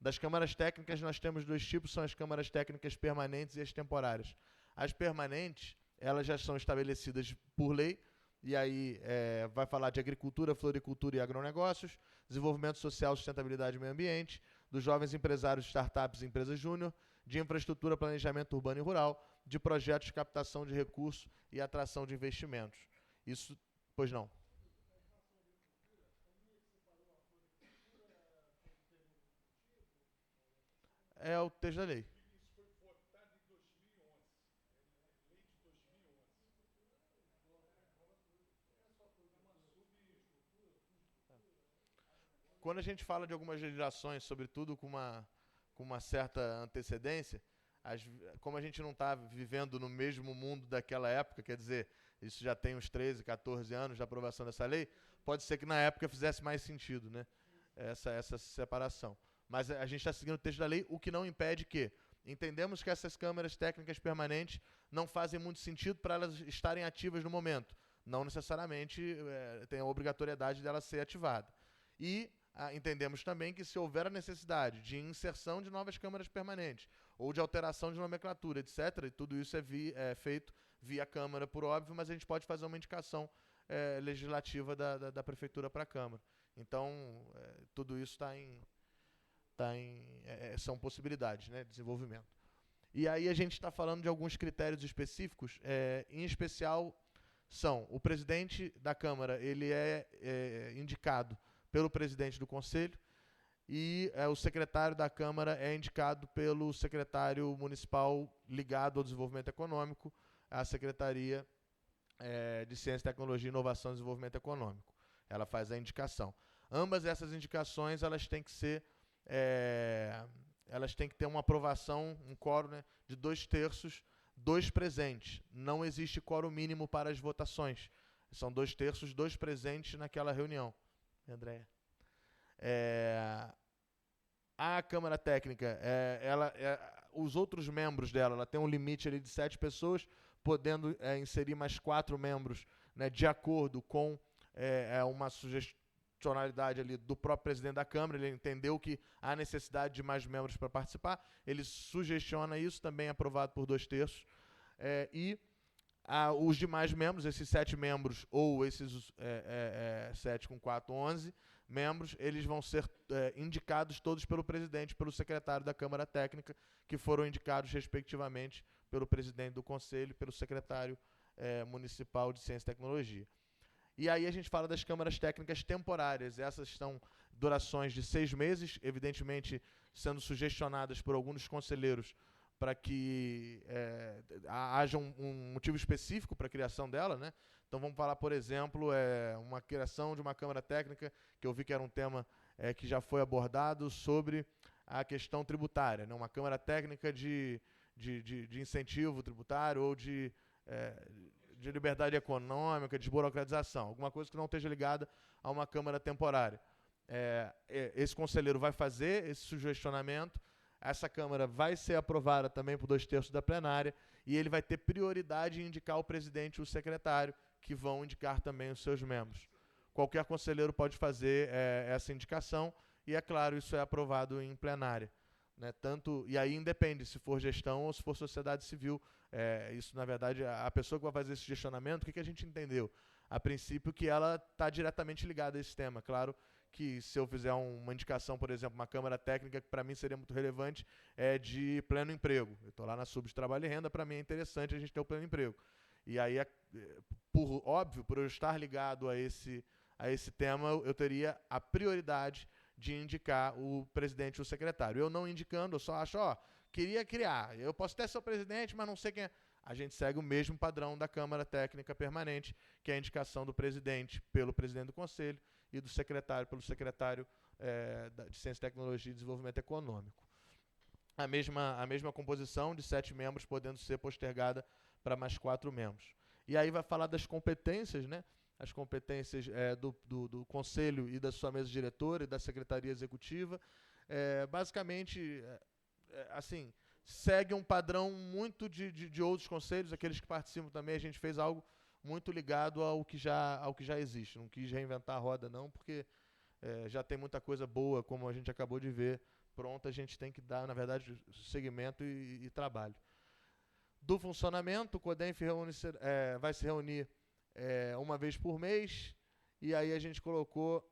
Das câmaras técnicas, nós temos dois tipos, são as câmaras técnicas permanentes e as temporárias. As permanentes, elas já são estabelecidas por lei, e aí vai falar de agricultura, floricultura e agronegócios, desenvolvimento social, sustentabilidade e meio ambiente, dos jovens empresários, startups e empresas júnior, de infraestrutura, planejamento urbano e rural, de projetos de captação de recursos e atração de investimentos. Isso, pois não. É o texto da lei. Isso foi votado em 2011, lei de 2011. Quando a gente fala de algumas legislações, sobretudo com uma certa antecedência, como a gente não está vivendo no mesmo mundo daquela época, quer dizer, isso já tem uns 13, 14 anos de aprovação dessa lei, pode ser que na época fizesse mais sentido, né? Essa separação. Mas a gente está seguindo o texto da lei, o que não impede que entendemos que essas câmaras técnicas permanentes não fazem muito sentido para elas estarem ativas no momento. Não necessariamente tem a obrigatoriedade dela ser ativada. E entendemos também que se houver a necessidade de inserção de novas câmaras permanentes ou de alteração de nomenclatura, etc., e tudo isso é feito via Câmara, por óbvio, mas a gente pode fazer uma indicação legislativa da Prefeitura para a Câmara. Então, tudo isso são possibilidades, né, de desenvolvimento. E aí a gente está falando de alguns critérios específicos, em especial são o presidente da Câmara, ele é indicado pelo presidente do Conselho, e o secretário da Câmara é indicado pelo secretário municipal ligado ao desenvolvimento econômico, à Secretaria de Ciência, Tecnologia, Inovação e Desenvolvimento Econômico. Ela faz a indicação. Ambas essas indicações elas têm que ser elas têm que ter uma aprovação, um quórum, né, de 2/3, 2 presentes. Não existe quórum mínimo para as votações. São 2/3, 2 presentes naquela reunião. Andréia. A Câmara Técnica, os outros membros dela, ela tem um limite ali de 7 pessoas, podendo inserir mais 4 membros, né, de acordo com uma sugestionalidade ali do próprio presidente da Câmara. Ele entendeu que há necessidade de mais membros para participar, ele sugestiona isso, também aprovado por 2/3. E os demais membros, esses 7 membros, ou esses 7 com 4, 11 membros, eles vão ser indicados todos pelo presidente, pelo secretário da Câmara Técnica, que foram indicados respectivamente pelo presidente do Conselho e pelo secretário municipal de Ciência e Tecnologia. E aí a gente fala das câmaras técnicas temporárias. Essas são durações de 6 meses, evidentemente sendo sugestionadas por alguns conselheiros para que haja um motivo específico para a criação dela, né? Então vamos falar, por exemplo, uma criação de uma Câmara Técnica, que eu vi que era um tema que já foi abordado, sobre a questão tributária, né? Uma Câmara Técnica de incentivo tributário ou de liberdade econômica, de desburocratização, alguma coisa que não esteja ligada a uma Câmara temporária. Esse conselheiro vai fazer esse sugestionamento, essa Câmara vai ser aprovada também por 2/3 da plenária, e ele vai ter prioridade em indicar o presidente e o secretário, que vão indicar também os seus membros. Qualquer conselheiro pode fazer essa indicação, e, é claro, isso é aprovado em plenária, né? E aí independe se for gestão ou se for sociedade civil. Isso, na verdade, a pessoa que vai fazer esse gestionamento, o que a gente entendeu? A princípio, que ela está diretamente ligada a esse tema. Claro que se eu fizer uma indicação, por exemplo, uma Câmara Técnica, que para mim seria muito relevante, de pleno emprego. Eu estou lá na Sub de Trabalho e Renda, para mim é interessante a gente ter o pleno emprego. E aí, por eu estar ligado a esse tema, eu teria a prioridade de indicar o presidente e o secretário. Eu não indicando, eu só acho, queria criar. Eu posso até ser o presidente, mas não sei quem é. A gente segue o mesmo padrão da Câmara Técnica Permanente, que é a indicação do presidente pelo presidente do Conselho e do secretário pelo secretário de Ciência, Tecnologia e Desenvolvimento Econômico. A mesma composição de 7 membros, podendo ser postergada para mais 4 membros. E aí vai falar das competências, né? As competências do Conselho e da sua mesa diretora e da Secretaria Executiva. Basicamente, assim, segue um padrão muito de outros conselhos, aqueles que participam também. A gente fez algo muito ligado ao que já existe. Não quis reinventar a roda, não, porque já tem muita coisa boa, como a gente acabou de ver, pronta. A gente tem que dar, na verdade, seguimento e trabalho. Do funcionamento, o CODENF vai se reunir uma vez por mês, e aí a gente colocou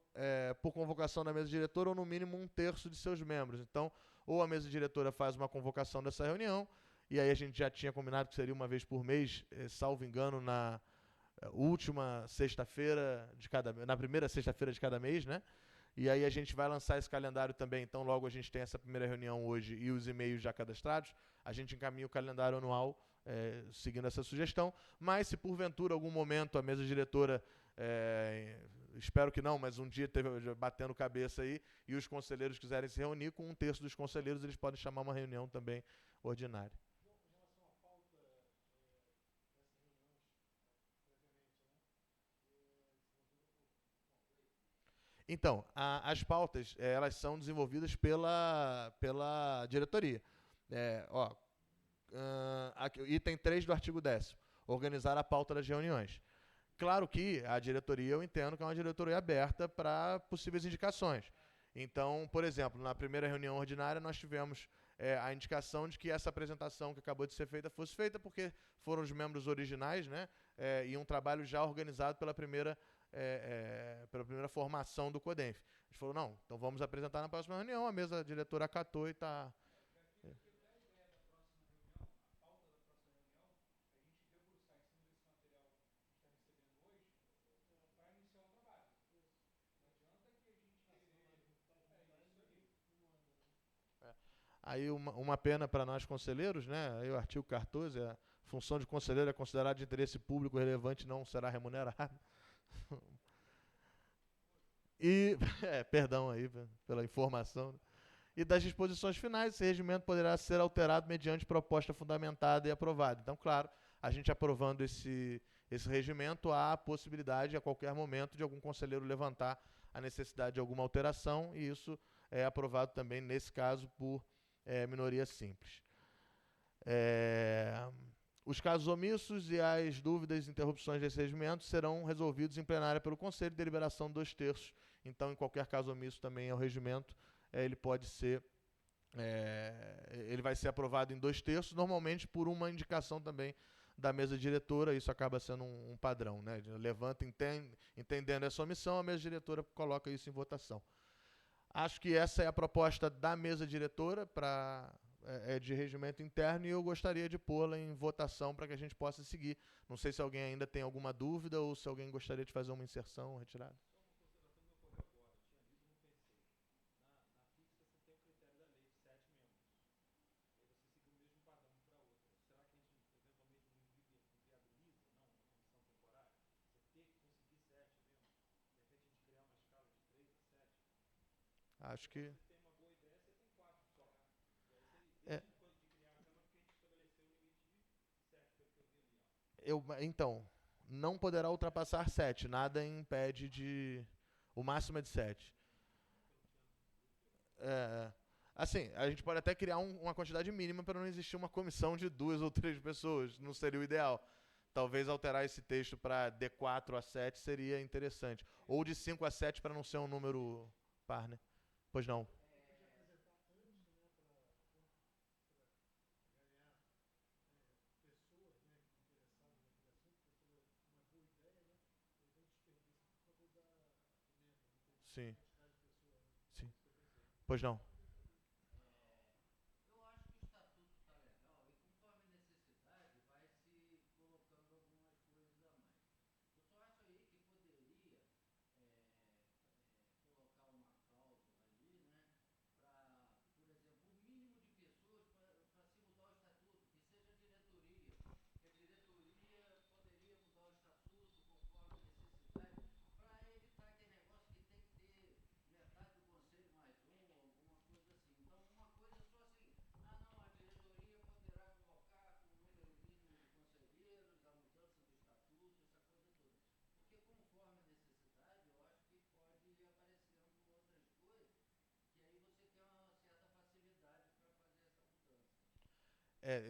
por convocação da mesa diretora, ou no mínimo 1/3 de seus membros. Então, ou a mesa diretora faz uma convocação dessa reunião, e aí a gente já tinha combinado que seria uma vez por mês, salvo engano, na última sexta-feira na primeira sexta-feira de cada mês, né? E aí a gente vai lançar esse calendário também. Então, logo a gente tem essa primeira reunião hoje e os e-mails já cadastrados, a gente encaminha o calendário anual seguindo essa sugestão. Mas se porventura, algum momento, a mesa diretora, espero que não, mas um dia batendo cabeça aí, e os conselheiros quiserem se reunir, com 1/3 dos conselheiros, eles podem chamar uma reunião também ordinária. Então, as pautas, elas são desenvolvidas pela diretoria. Item 3 do artigo 10º, organizar a pauta das reuniões. Claro que a diretoria, eu entendo que é uma diretoria aberta para possíveis indicações. Então, por exemplo, na primeira reunião ordinária, nós tivemos a indicação de que essa apresentação que acabou de ser feita fosse feita, porque foram os membros originais, né, e um trabalho já organizado pela primeira formação do CODENF. A gente falou, não, então vamos apresentar na próxima reunião, a mesa diretora acatou e está... Aí uma pena para nós conselheiros, né? Aí o artigo 14, a função de conselheiro é considerada de interesse público relevante e não será remunerada. E, perdão aí pela informação. E das disposições finais, esse regimento poderá ser alterado mediante proposta fundamentada e aprovada. Então, claro, a gente aprovando esse regimento, há a possibilidade, a qualquer momento, de algum conselheiro levantar a necessidade de alguma alteração, e isso é aprovado também, nesse caso, por minoria simples. Os casos omissos e as dúvidas e interrupções desse regimento serão resolvidos em plenária pelo Conselho de deliberação 2/3. Então, em qualquer caso omisso também é o regimento, ele pode ser, ele vai ser aprovado em 2/3, normalmente por uma indicação também da mesa diretora. Isso acaba sendo um padrão, né? Levanta, entendendo essa omissão, a mesa diretora coloca isso em votação. Acho que essa é a proposta da mesa diretora de regimento interno, e eu gostaria de pô-la em votação para que a gente possa seguir. Não sei se alguém ainda tem alguma dúvida ou se alguém gostaria de fazer uma inserção ou retirada. Acho que... Então, não poderá ultrapassar 7. Nada impede de... O máximo é de 7. Assim, a gente pode até criar uma quantidade mínima para não existir uma comissão de 2 ou 3 pessoas. Não seria o ideal. Talvez alterar esse texto para de 4 a 7 seria interessante. Ou de 5 a 7 para não ser um número par, né? Pois não. Sim. Sim. Pois não.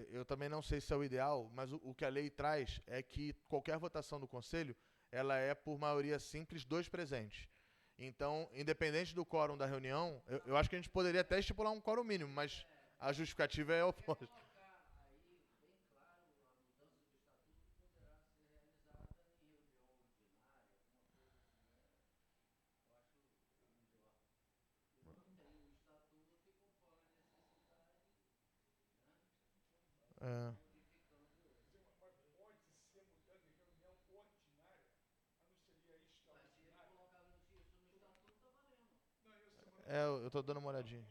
Eu também não sei se é o ideal, mas o que a lei traz é que qualquer votação do Conselho, ela é por maioria simples, 2 presentes. Então, independente do quórum da reunião, eu acho que a gente poderia até estipular um quórum mínimo, mas a justificativa é oposta. Eu tô dando uma olhadinha.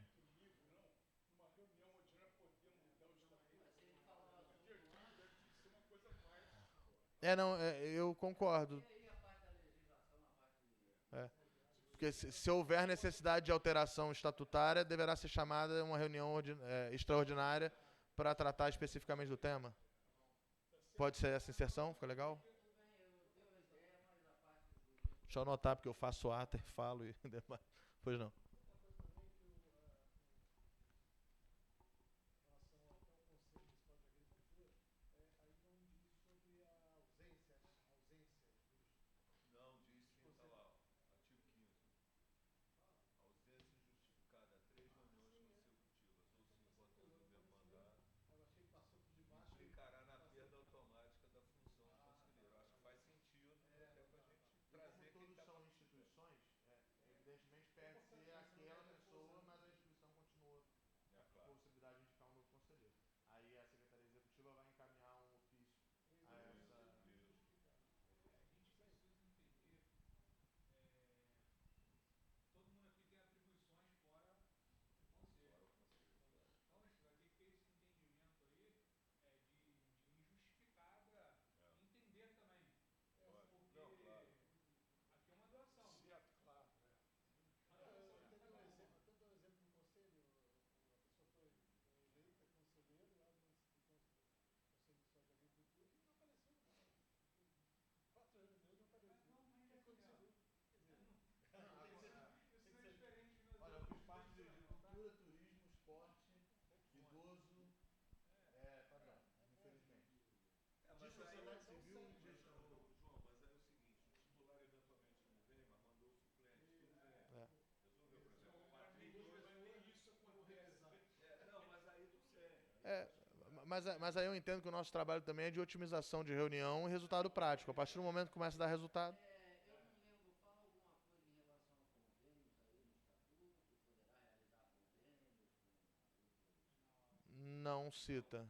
Eu concordo. Porque se houver necessidade de alteração estatutária, deverá ser chamada uma reunião extraordinária para tratar especificamente do tema. Pode ser essa inserção? Fica legal? Deixa eu anotar, porque eu faço ata e falo e demais. Pois não. Evidentemente, perde-se mas aí eu entendo que o nosso trabalho também é de otimização de reunião e resultado prático. A partir do momento que começa a dar resultado. Não cita.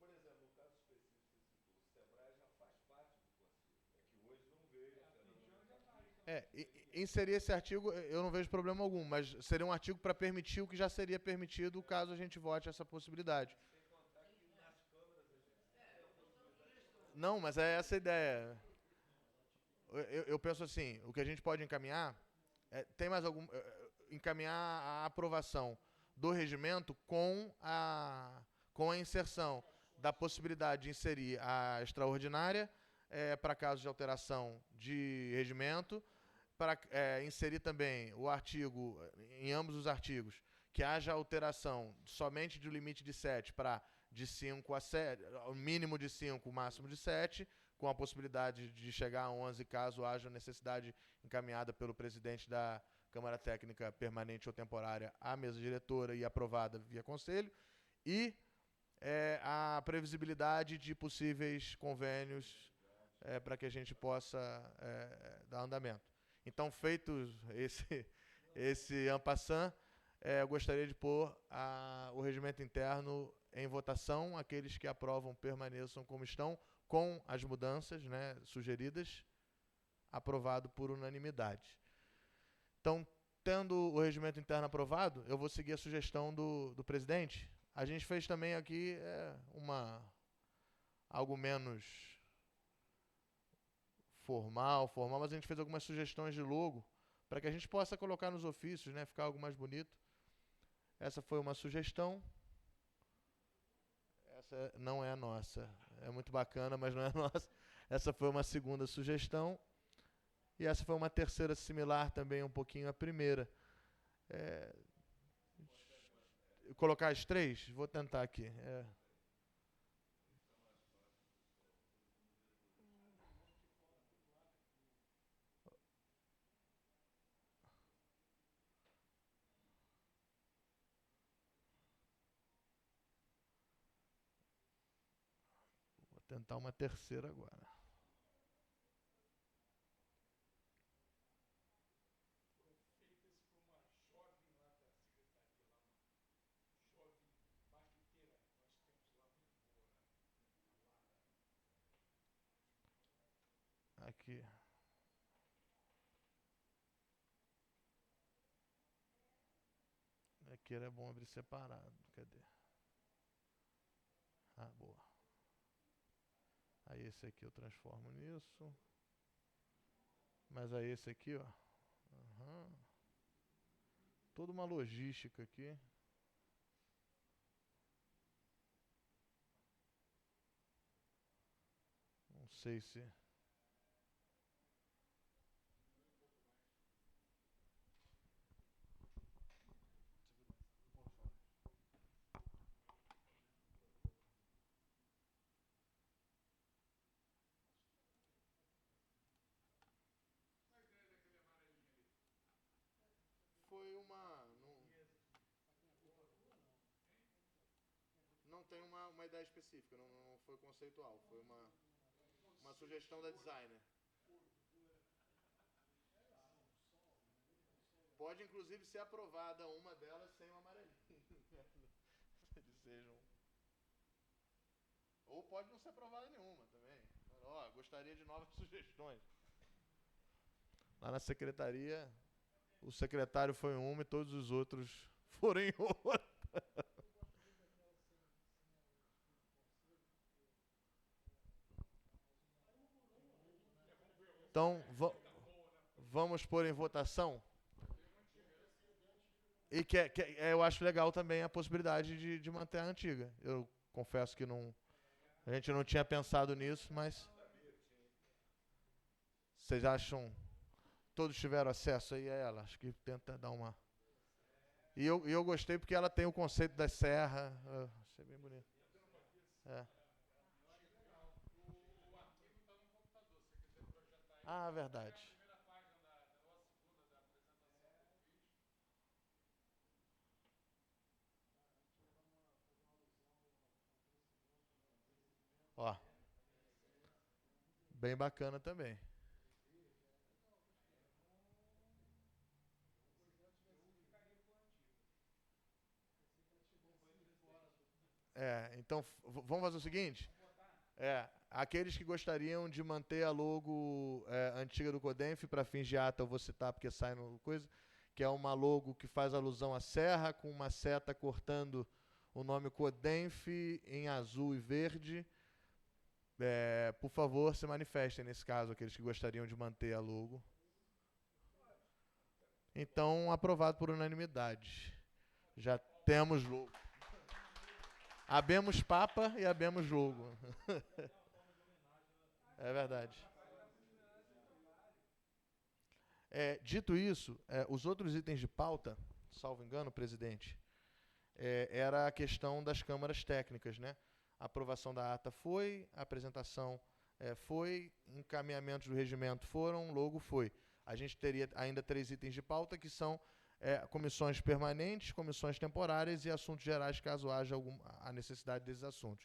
Por exemplo, no caso específico que você citou, o Sebrae já faz parte do conselho. É que hoje não veio, o Fernando não está. Inserir esse artigo, eu não vejo problema algum, mas seria um artigo para permitir o que já seria permitido caso a gente vote essa possibilidade. Sem contar que nas câmaras a gente tem a possibilidade. Não, mas é essa a ideia. Eu penso assim, o que a gente pode encaminhar, tem mais algum... encaminhar a aprovação do regimento com a inserção da possibilidade de inserir a extraordinária para casos de alteração de regimento, para inserir também o artigo, em ambos os artigos, que haja alteração somente do limite de 7 para de 5 a 7, o mínimo de 5, o máximo de 7, com a possibilidade de chegar a 11 caso haja necessidade encaminhada pelo presidente da Câmara Técnica Permanente ou Temporária à mesa diretora e aprovada via conselho, e a previsibilidade de possíveis convênios para que a gente possa dar andamento. Então, feito esse en passant, eu gostaria de pôr o regimento interno em votação. Aqueles que aprovam permaneçam como estão, com as mudanças, né, sugeridas, aprovado por unanimidade. Então, tendo o regimento interno aprovado, eu vou seguir a sugestão do presidente. A gente fez também aqui algo menos formal, mas a gente fez algumas sugestões de logo para que a gente possa colocar nos ofícios, né, ficar algo mais bonito. Essa foi uma sugestão. Essa não é a nossa. É muito bacana, mas não é a nossa. Essa foi uma segunda sugestão. E essa foi uma terceira similar também, um pouquinho à primeira. Colocar as três? Vou tentar aqui. Vou tentar uma terceira agora. Aqui. Aqui era bom abrir separado. Cadê? Ah, boa. Aí esse aqui eu transformo nisso. Mas aí esse aqui, ó. Uhum. Toda uma logística aqui. Não sei se... não tem uma ideia específica, não foi conceitual, foi uma sugestão da designer. Pode, inclusive, ser aprovada uma delas sem o amarelinho. Eles sejam... Ou pode não ser aprovada nenhuma também. Ó, gostaria de novas sugestões. Lá na secretaria, o secretário foi em uma e todos os outros foram em outra. Então, vamos pôr em votação. E eu acho legal também a possibilidade de manter a antiga. Eu confesso que a gente não tinha pensado nisso, mas... Vocês acham... Todos tiveram acesso aí a ela? Acho que tenta dar uma... E eu gostei porque ela tem o conceito da serra. Achei bem bonito. É. Ah, verdade. Ó. Bem bacana também. Então vamos fazer o seguinte. Aqueles que gostariam de manter a logo antiga do Codenf, para fins de ata eu vou citar porque sai no coisa, que é uma logo que faz alusão à serra, com uma seta cortando o nome Codenf em azul e verde. Por favor, se manifestem nesse caso, aqueles que gostariam de manter a logo. Então, aprovado por unanimidade. Já temos logo. Habemos Papa e habemos logo. É verdade. Dito isso, os outros itens de pauta, salvo engano, presidente, era a questão das câmaras técnicas, né? A aprovação da ata foi, a apresentação foi, encaminhamentos do regimento foram, logo foi. A gente teria ainda 3 itens de pauta, que são comissões permanentes, comissões temporárias e assuntos gerais, caso haja a necessidade desses assuntos.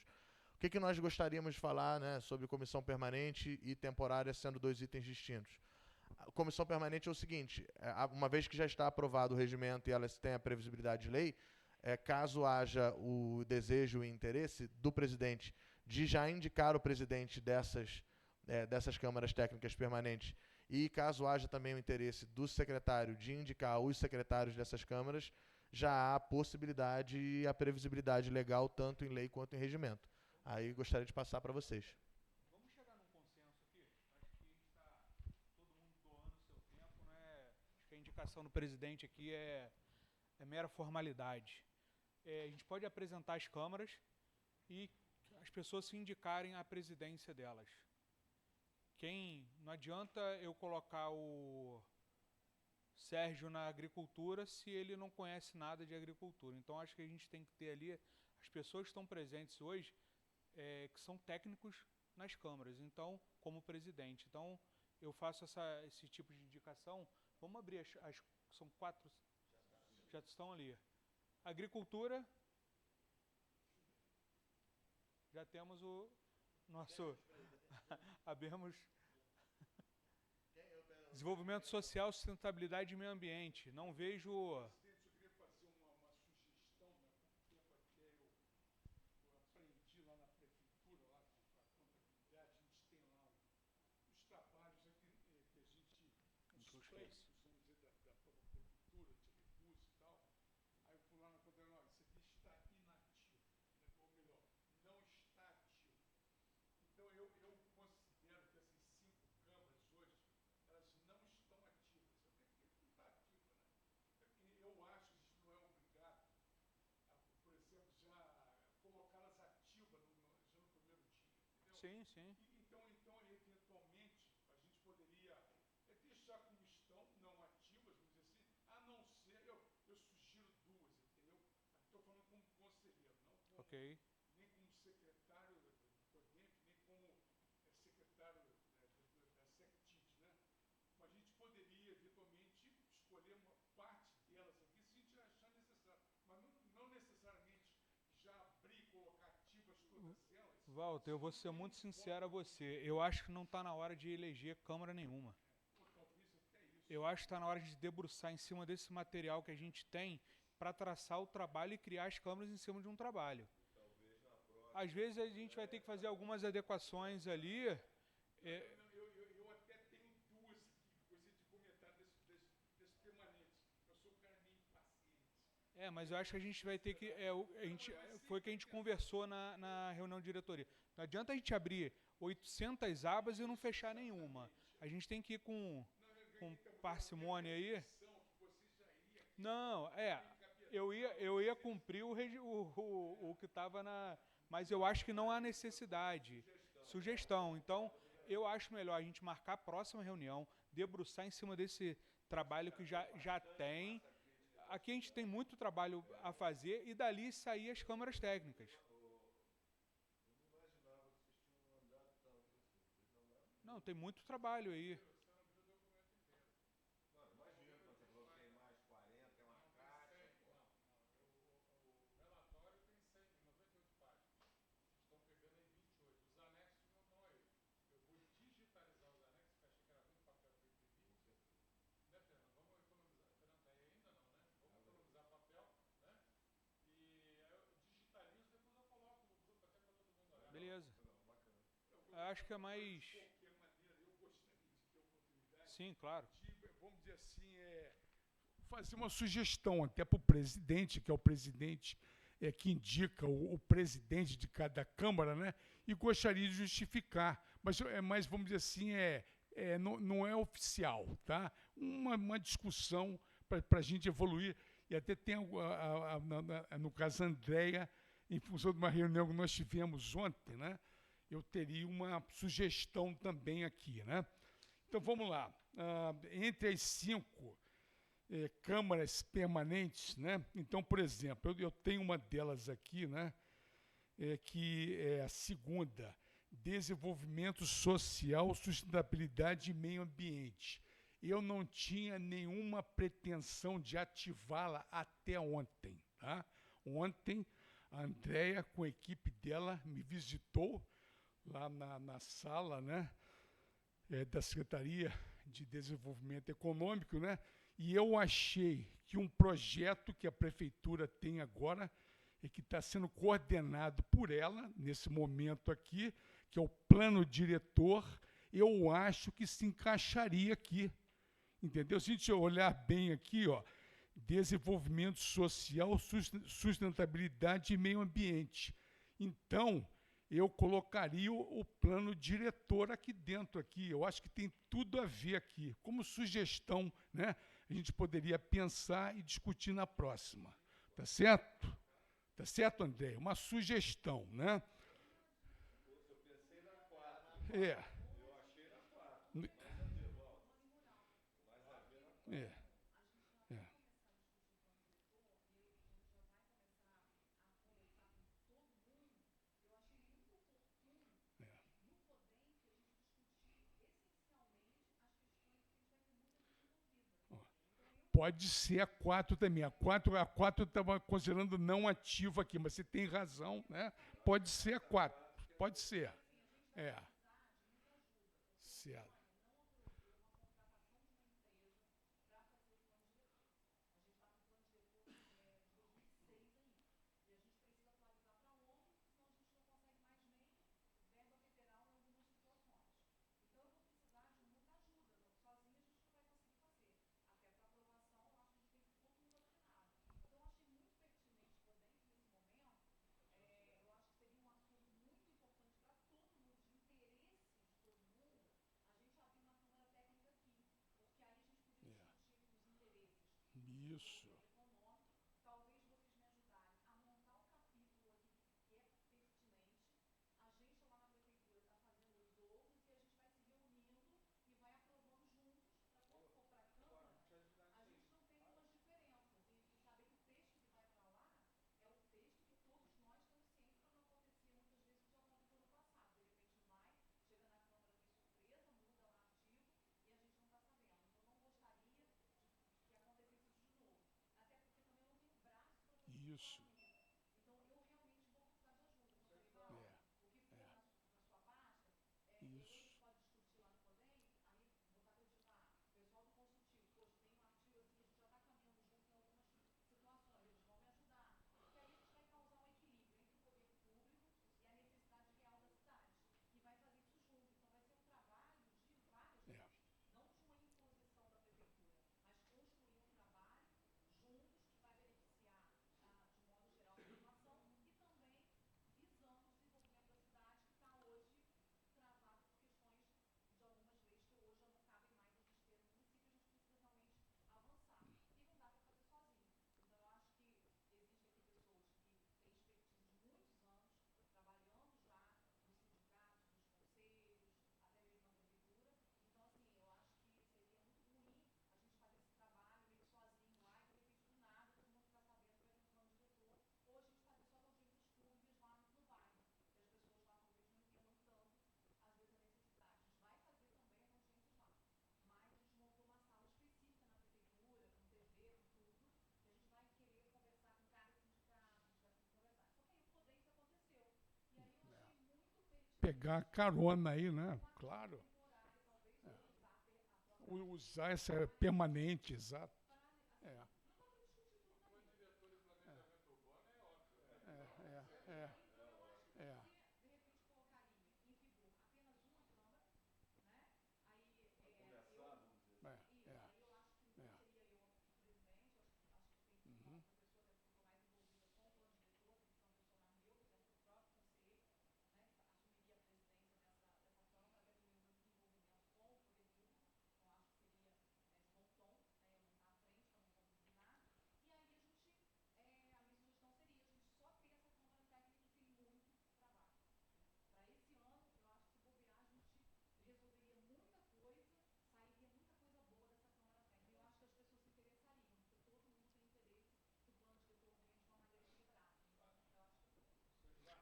O que nós gostaríamos de falar, né, sobre comissão permanente e temporária, sendo 2 itens distintos? A comissão permanente é o seguinte, uma vez que já está aprovado o regimento e ela tem a previsibilidade de lei, caso haja o desejo e interesse do presidente de já indicar o presidente dessas câmaras técnicas permanentes, e caso haja também o interesse do secretário de indicar os secretários dessas câmaras, já há a possibilidade e a previsibilidade legal, tanto em lei quanto em regimento. Aí gostaria de passar para vocês. Vamos chegar num consenso aqui? Acho que está todo mundo doando o seu tempo, né? Acho que a indicação do presidente aqui é mera formalidade. A gente pode apresentar as câmaras e as pessoas se indicarem a presidência delas. Não adianta eu colocar o Sérgio na agricultura se ele não conhece nada de agricultura. Então acho que a gente tem que ter ali as pessoas que estão presentes hoje, que são técnicos nas câmaras, então, como presidente. Então, eu faço esse tipo de indicação. Vamos abrir são 4, já estão ali. Agricultura, já temos o nosso... Abemos desenvolvimento social, sustentabilidade e meio ambiente. Não vejo... Presidente, eu queria fazer uma sugestão, né? Por tempo até eu aprendi lá na prefeitura, lá com a contabilidade, a gente tem lá os trabalhos aqui, que a gente, os pleitos, vamos dizer, da própria prefeitura, de recursos e tal. Aí eu fui lá na contabilidade, isso aqui está inativo, né? Ou melhor, não está ativo. Então eu considero que essas 5 câmaras hoje, elas não estão ativas. Até porque não está ativa, né? Eu acho que a gente não é obrigado a, por exemplo, já colocá-las ativas já no primeiro dia, entendeu? Sim, sim. Então, eventualmente, a gente poderia deixar como estão, não ativas, vamos dizer assim, a não ser, eu sugiro 2, entendeu? Estou falando como conselheiro, não como, Ok. nem como secretário do CODENF, nem como secretário da SECTID, né? Mas a gente poderia, eventualmente, escolher uma parte delas aqui, se a gente achar necessário. Mas não necessariamente já abrir e colocar Walter, eu vou ser muito sincero a você. Eu acho que não está na hora de eleger Câmara nenhuma. Eu acho que está na hora de debruçar em cima desse material que a gente tem para traçar o trabalho e criar as câmaras em cima de um trabalho. Às vezes a gente vai ter que fazer algumas adequações ali. Eu até tenho duas aqui, gostaria de comentar desse permanente. Eu sou um cara meio impaciente. Mas eu acho que a gente vai ter que... foi o que a gente conversou na reunião de diretoria. Não adianta a gente abrir 800 abas e não fechar nenhuma. A gente tem que ir com parcimônia aí. Não, eu ia cumprir o que estava na... Mas eu acho que não há necessidade. Sugestão. Então, eu acho melhor a gente marcar a próxima reunião, debruçar em cima desse trabalho que já tem. Aqui a gente tem muito trabalho a fazer e dali sair as câmaras técnicas. Não, tem muito trabalho aí. Beleza. Acho que é mais... Sim, claro. Vamos dizer assim, fazer uma sugestão até para o presidente, que é o presidente que indica o presidente de cada Câmara, né? E gostaria de justificar. Mas vamos dizer assim, não é oficial, tá? Uma discussão para a gente evoluir. E até tem, no caso, a Andréia, em função de uma reunião que nós tivemos ontem, né? Eu teria uma sugestão também aqui, né? Então, vamos lá. Entre as 5 câmaras permanentes, né? Então, por exemplo, eu tenho uma delas aqui, né? Que é a segunda, Desenvolvimento Social, Sustentabilidade e Meio Ambiente. Eu não tinha nenhuma pretensão de ativá-la até ontem, tá? Ontem, a Andréia, com a equipe dela, me visitou lá na sala, né, da Secretaria de Desenvolvimento Econômico, né, e eu achei que um projeto que a Prefeitura tem agora, e que está sendo coordenado por ela, nesse momento aqui, que é o Plano Diretor, eu acho que se encaixaria aqui, entendeu? Se a gente olhar bem aqui, ó, Desenvolvimento Social, Sustentabilidade e Meio Ambiente. Então, eu colocaria o plano diretor aqui dentro. Eu acho que tem tudo a ver aqui. Como sugestão, né, a gente poderia pensar e discutir na próxima. Tá certo? Tá certo, André? Uma sugestão, né? Eu pensei na 4. Eu achei na 4. Mas a ver na 4. Pode ser a 4 também. A 4 eu estava considerando não ativa aqui, mas você tem razão, né? Pode ser a 4. Pode ser. Certo. Isso. Isso. pegar carona aí, né? Claro. Usar essa permanente, exato. É. É.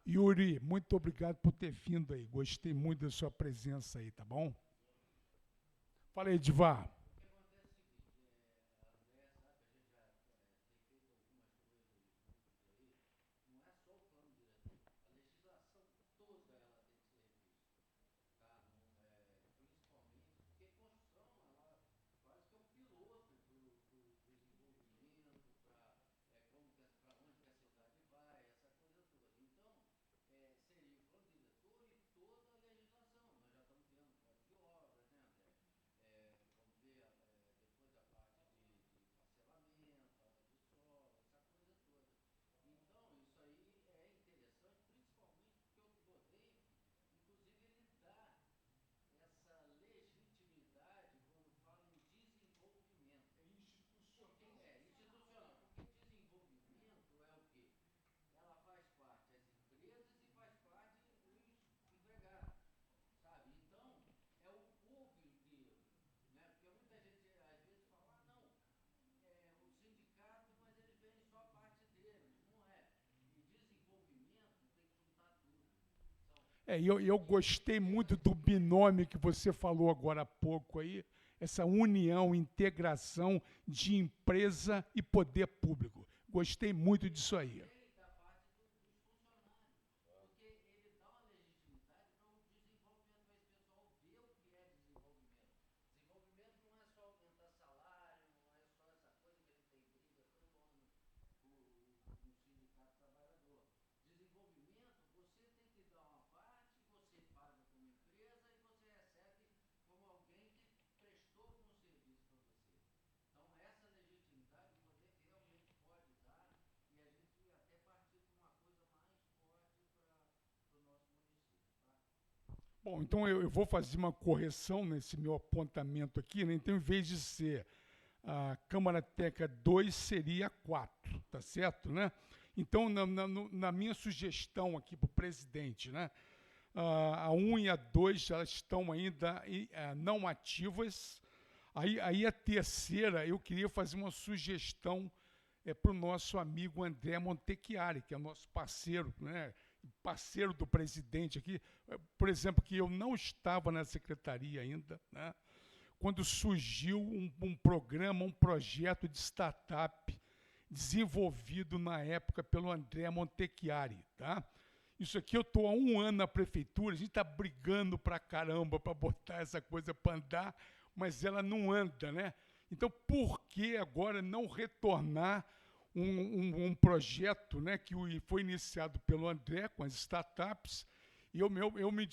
Yuri, muito obrigado por ter vindo aí. Gostei muito da sua presença aí, tá bom? Fala aí, Edivar. Eu gostei muito do binômio que você falou agora há pouco aí, essa união, integração de empresa e poder público. Gostei muito disso aí. Bom, então eu vou fazer uma correção nesse meu apontamento aqui, né? Então, em vez de ser a Câmara Técnica 2, seria 4, tá certo, né? Então, na minha sugestão aqui para o presidente, né? A 1 e a 2, elas estão ainda não ativas. Aí a terceira, eu queria fazer uma sugestão para o nosso amigo André Montechiari, que é nosso parceiro, né? Parceiro do presidente aqui, por exemplo, que eu não estava na secretaria ainda, né? Quando surgiu um programa, um projeto de startup desenvolvido na época pelo André Montechiari, tá? Isso aqui eu estou há 1 ano na prefeitura, a gente está brigando pra caramba para botar essa coisa para andar, mas ela não anda, né? Então, por que agora não retornar um projeto, né, que foi iniciado pelo André com as startups, e eu me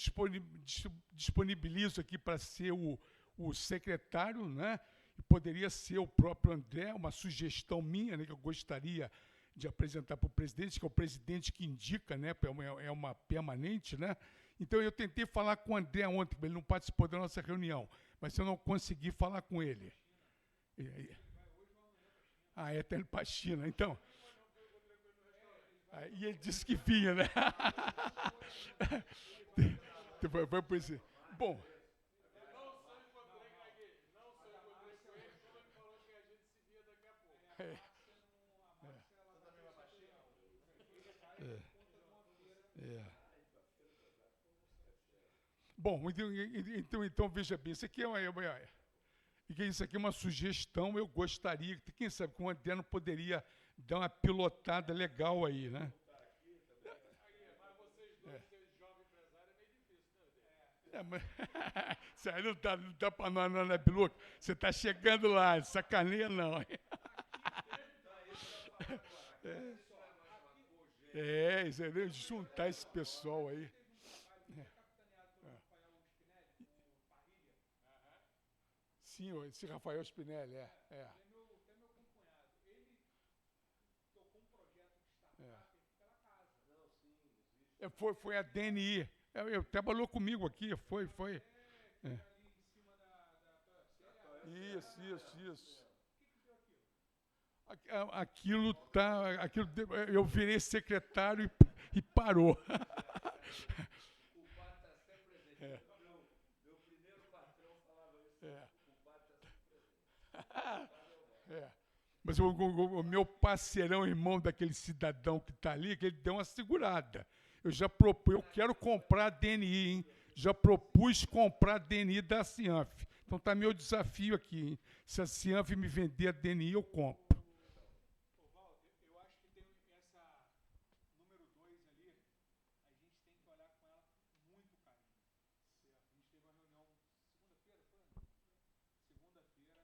disponibilizo aqui para ser o secretário, né, e poderia ser o próprio André, uma sugestão minha, né, que eu gostaria de apresentar para o presidente, que é o presidente que indica, né, é uma permanente, né. Então eu tentei falar com o André ontem, ele não participou da nossa reunião, mas eu não consegui falar com ele. Está indo para a China, então. E ele disse que vinha, né? Foi por isso. Bom. Bom, então veja bem, isso aqui isso aqui é uma sugestão, eu gostaria, quem sabe que o André não poderia dar uma pilotada legal aí, né? Mas isso aí não tá pra nós, não, né, Biluca? Você tá chegando lá, sacaneia não. Isso aí, juntar esse pessoal aí. Sim, esse Rafael Spinelli, é. Ele é meu companheiro. Ele tocou um projeto de startup aqui pela casa. Não, sim, existe. Foi a DNI. Ele trabalhou comigo aqui, foi. Ali em cima da Isso. O que deu aquilo? Eu virei secretário e parou. O culpado está sempre presente. Meu primeiro patrão falava isso. O culpado está sempre presente. Mas o meu parceirão, irmão daquele cidadão que está ali, que ele deu uma segurada. Eu quero comprar a DNI, hein? Já propus comprar a DNI da Cianf. Então tá meu desafio aqui, hein? Se a Cianf me vender a DNI, eu compro. Walter, eu acho que tem essa número 2 ali, a gente tem que olhar com ela com muito carinho. Certo. A gente teve uma reunião segunda-feira, foi? Segunda-feira, a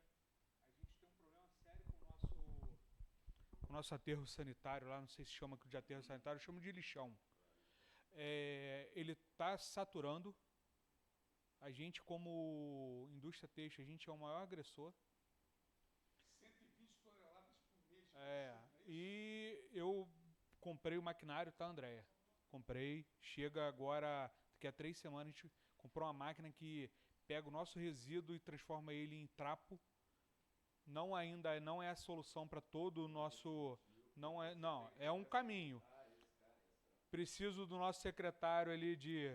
gente tem um problema sério com o nosso aterro sanitário lá, não sei se chama de aterro sanitário, eu chamo de lixão. Ele está saturando. A gente, como indústria têxtil, a gente é o maior agressor. 120 toneladas por mês. E eu comprei o maquinário, tá, Andréia? Comprei. Chega agora, daqui a 3 semanas, a gente comprou uma máquina que pega o nosso resíduo e transforma ele em trapo. Não é a solução para todo o nosso... Não, é um caminho. Preciso do nosso secretário ali de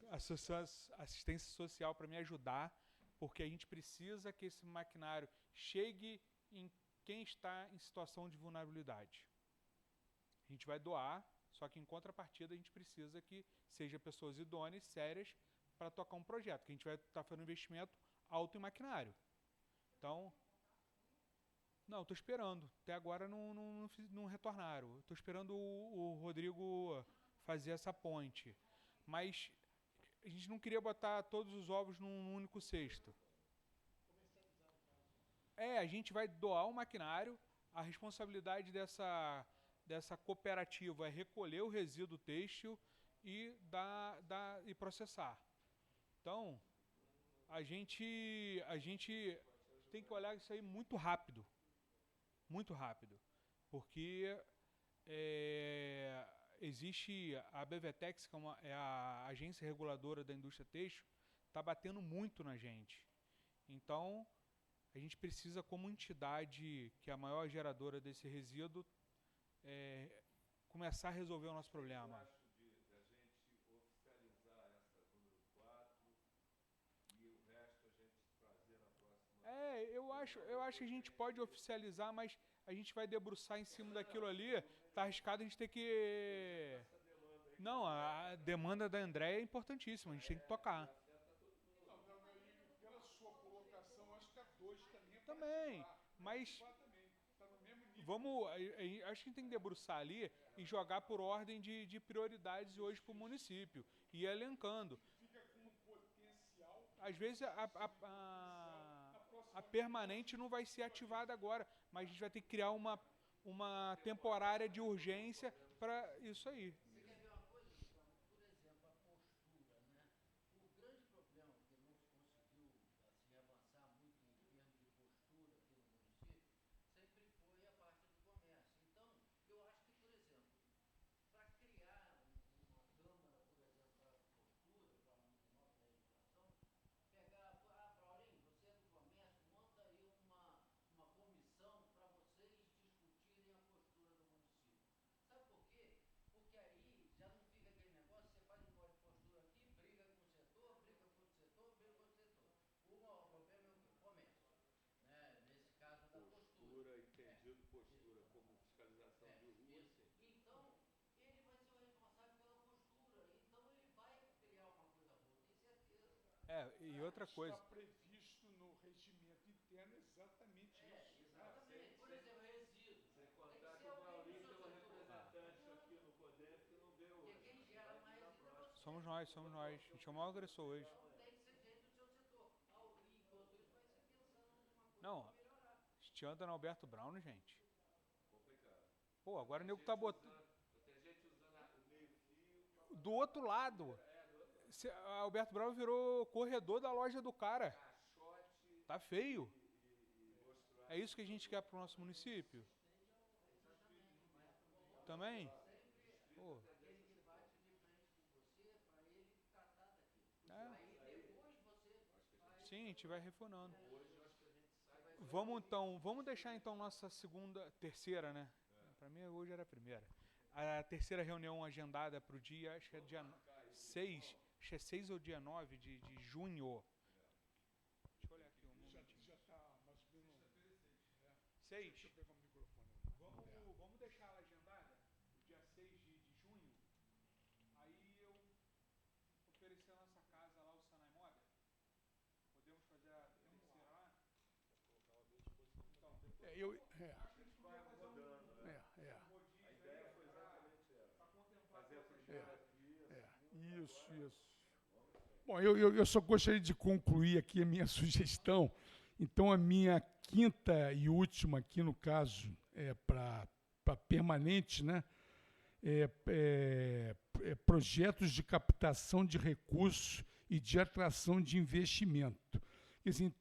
assistência social para me ajudar, porque a gente precisa que esse maquinário chegue em quem está em situação de vulnerabilidade. A gente vai doar, só que em contrapartida a gente precisa que seja pessoas idôneas, sérias, para tocar um projeto, que a gente vai estar fazendo um investimento alto em maquinário. Então... Não, estou esperando. Até agora não retornaram. Estou esperando o Rodrigo fazer essa ponte. Mas a gente não queria botar todos os ovos num único cesto. A gente vai doar o maquinário. A responsabilidade dessa cooperativa é recolher o resíduo têxtil e processar. Então, a gente tem que olhar isso aí muito rápido. Muito rápido, porque existe a BVTEX, que é a agência reguladora da indústria têxtil, está batendo muito na gente. Então, a gente precisa, como entidade que é a maior geradora desse resíduo, começar a resolver o nosso problema. Eu acho de a gente oficializar essa número 4 e o resto a gente fazer na próxima. Eu acho que a gente pode oficializar, mas a gente vai debruçar em cima daquilo ali. Tá arriscado a gente ter que... Não, a demanda da Andréia é importantíssima, a gente tem que tocar. Pela sua colocação, acho que a 2 também é Também, mas... Tá no mesmo nível. Vamos, acho que a gente tem que debruçar ali e jogar por ordem de prioridades hoje para o município. E ir elencando. Fica com um potencial. Às vezes a permanente não vai ser ativada agora, mas a gente vai ter que criar uma temporária de urgência para isso aí. Você quer ver uma coisa, Gustavo? Por exemplo, a postura, né? O grande problema que não se conseguiu assim, avançar muito em termos de postura aqui no município sempre foi a parte do comércio. Então, eu acho que, por exemplo, para criar uma câmara, por exemplo, para postura, para a nossa legislação, pegar, Paulinho, você é do comércio, monta aí uma comissão para vocês discutirem a postura do município. Sabe por quê? Porque aí já não fica aquele negócio, você faz um código de postura aqui, briga com o setor, briga com outro setor, briga com outro setor. O problema é o quê? O comércio, né? Nesse caso da postura. Entendido postura como fiscalização de rua, sim. Então, ele vai ser o responsável pela postura. Então, ele vai criar uma coisa boa, tenho certeza. E outra coisa... Está previsto no regimento interno exatamente isso. Exatamente. Por exemplo, resíduo. Sem contar que o Maurício é o representante aqui no CODEF que não vê hoje. Porque quem gera mais resíduo é você. Somos nós, somos nós. A gente é o maior agressor hoje. Tem que ser feito no seu setor. E enquanto isso, vai se pensando numa coisa Não, para melhorar. a gente anda na Alberto Brown, gente. Complicado. Pô, agora o nego tá botando. Tem gente usando o meio-fio, Do outro lado. A Alberto Brown virou corredor da loja do cara. caixote Tá feio. e mostrar. É isso que a gente quer pro nosso município? Também? Pô, Aquele que bate de frente com você, para ele tratar daquilo. é. Aí depois você faz. Sim, a gente vai refinando. Vamos deixar então nossa terceira, né? Pra mim hoje era a primeira. A terceira reunião agendada pro dia, acho que é dia 6, acho que é 6 ou dia 9 de junho. Deixa eu olhar aqui um momentinho. Já está mais ou menos. 6. Deixa eu pegar o microfone. Vamos deixar ela agendada, o dia 6 de junho. Aí eu oferecer a nossa casa lá, o Sanai Moda. Podemos fazer a terceira lá? Então, depois É, eu, é, acho que a gente podia fazer um é, A ideia foi exatamente essa. para contemplar Fazer a essa primeira aqui, isso. Bom, eu só gostaria de concluir aqui a minha sugestão. Então, a minha quinta e última aqui, no caso, para permanente, né? Projetos de captação de recursos e de atração de investimento. Assim,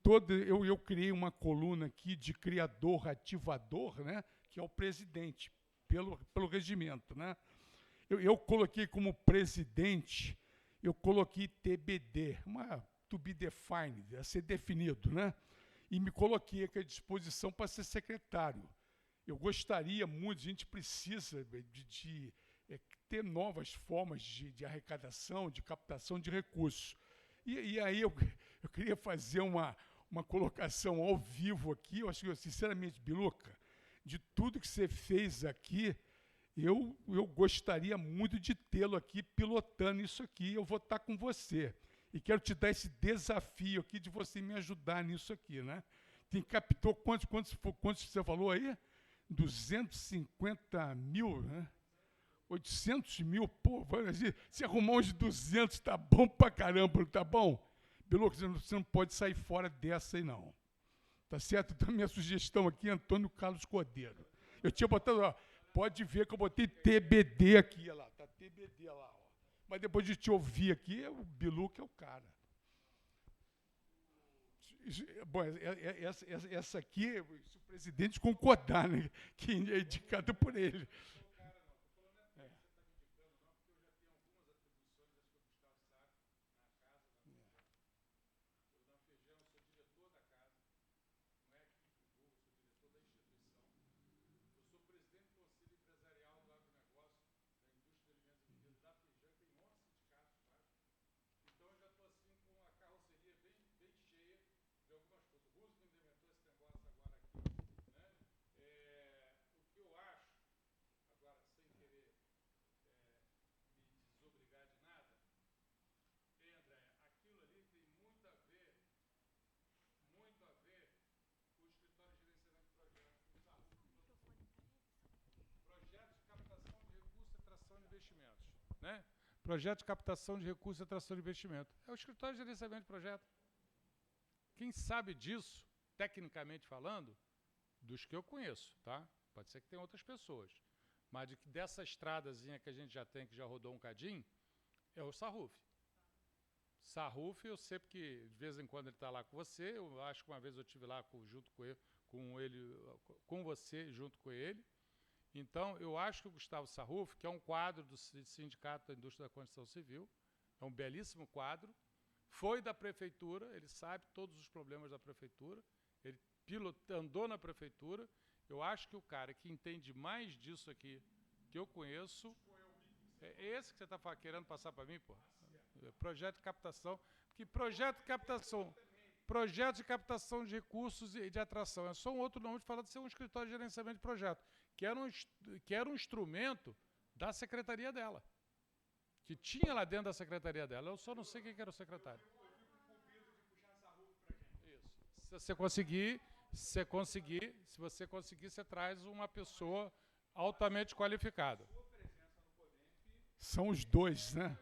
eu criei uma coluna aqui de criador, ativador, né? Que é o presidente, pelo regimento, né? Eu coloquei como presidente, eu coloquei TBD, to be defined, a ser definido, né? E me coloquei aqui à disposição para ser secretário. Eu gostaria muito, a gente precisa de ter novas formas de arrecadação, de captação de recursos. E aí eu queria fazer uma colocação ao vivo aqui, eu acho que, sinceramente, Biluca, de tudo que você fez aqui, eu gostaria muito de tê-lo aqui pilotando isso aqui. Eu vou estar com você. E quero te dar esse desafio aqui de você me ajudar nisso aqui, né? Captou quantos você falou aí? 250 mil, né? 800 mil, pô, se arrumar uns 200, tá bom pra caramba, não tá bom? Biluca, você não pode sair fora dessa aí, não. Tá certo? Então, minha sugestão aqui é Antônio Carlos Cordeiro. Eu tinha botado, ó, pode ver que eu botei TBD aqui, olha lá, tá TBD lá, ó. Mas depois de te ouvir aqui, o Biluca é o cara. Bom, essa aqui, se o presidente concordar, né, que é indicada por ele. Né? Projeto de captação de recursos e atração de investimento. É o escritório de gerenciamento de projeto. Quem sabe disso, tecnicamente falando, dos que eu conheço, tá? Pode ser que tenha outras pessoas. Mas dessa estradazinha que a gente já tem, que já rodou um cadinho, é o Sarruf. Sarruf, eu sei porque de vez em quando ele está lá com você. Eu acho que uma vez eu estive lá junto com você, junto com ele. Então, eu acho que o Gustavo Sarruf, que é um quadro do Sindicato da Indústria da Construção Civil, é um belíssimo quadro, foi da prefeitura, ele sabe todos os problemas da prefeitura, ele andou na prefeitura. Eu acho que o cara que entende mais disso aqui, que eu conheço, é esse que você está querendo passar para mim, pô? Projeto de captação. Que projeto de captação? Projeto de captação de recursos e de atração. É só um outro nome de falar de ser um escritório de gerenciamento de projeto, que era um instrumento da secretaria dela, que tinha lá dentro da secretaria dela. Eu só não sei quem que era o secretário. Isso. Se você conseguir, você traz uma pessoa altamente qualificada. São os dois, né?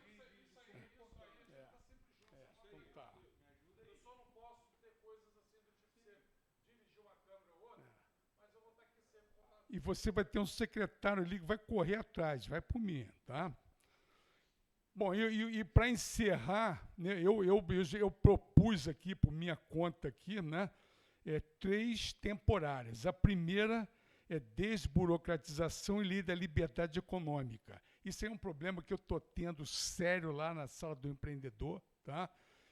e você vai ter um secretário ali que vai correr atrás, vai por mim, tá? Bom, e para encerrar, né, eu propus aqui, por minha conta aqui, né, 3 temporárias. A primeira é desburocratização e lei da liberdade econômica. Isso é um problema que eu estou tendo sério lá na sala do empreendedor, tá?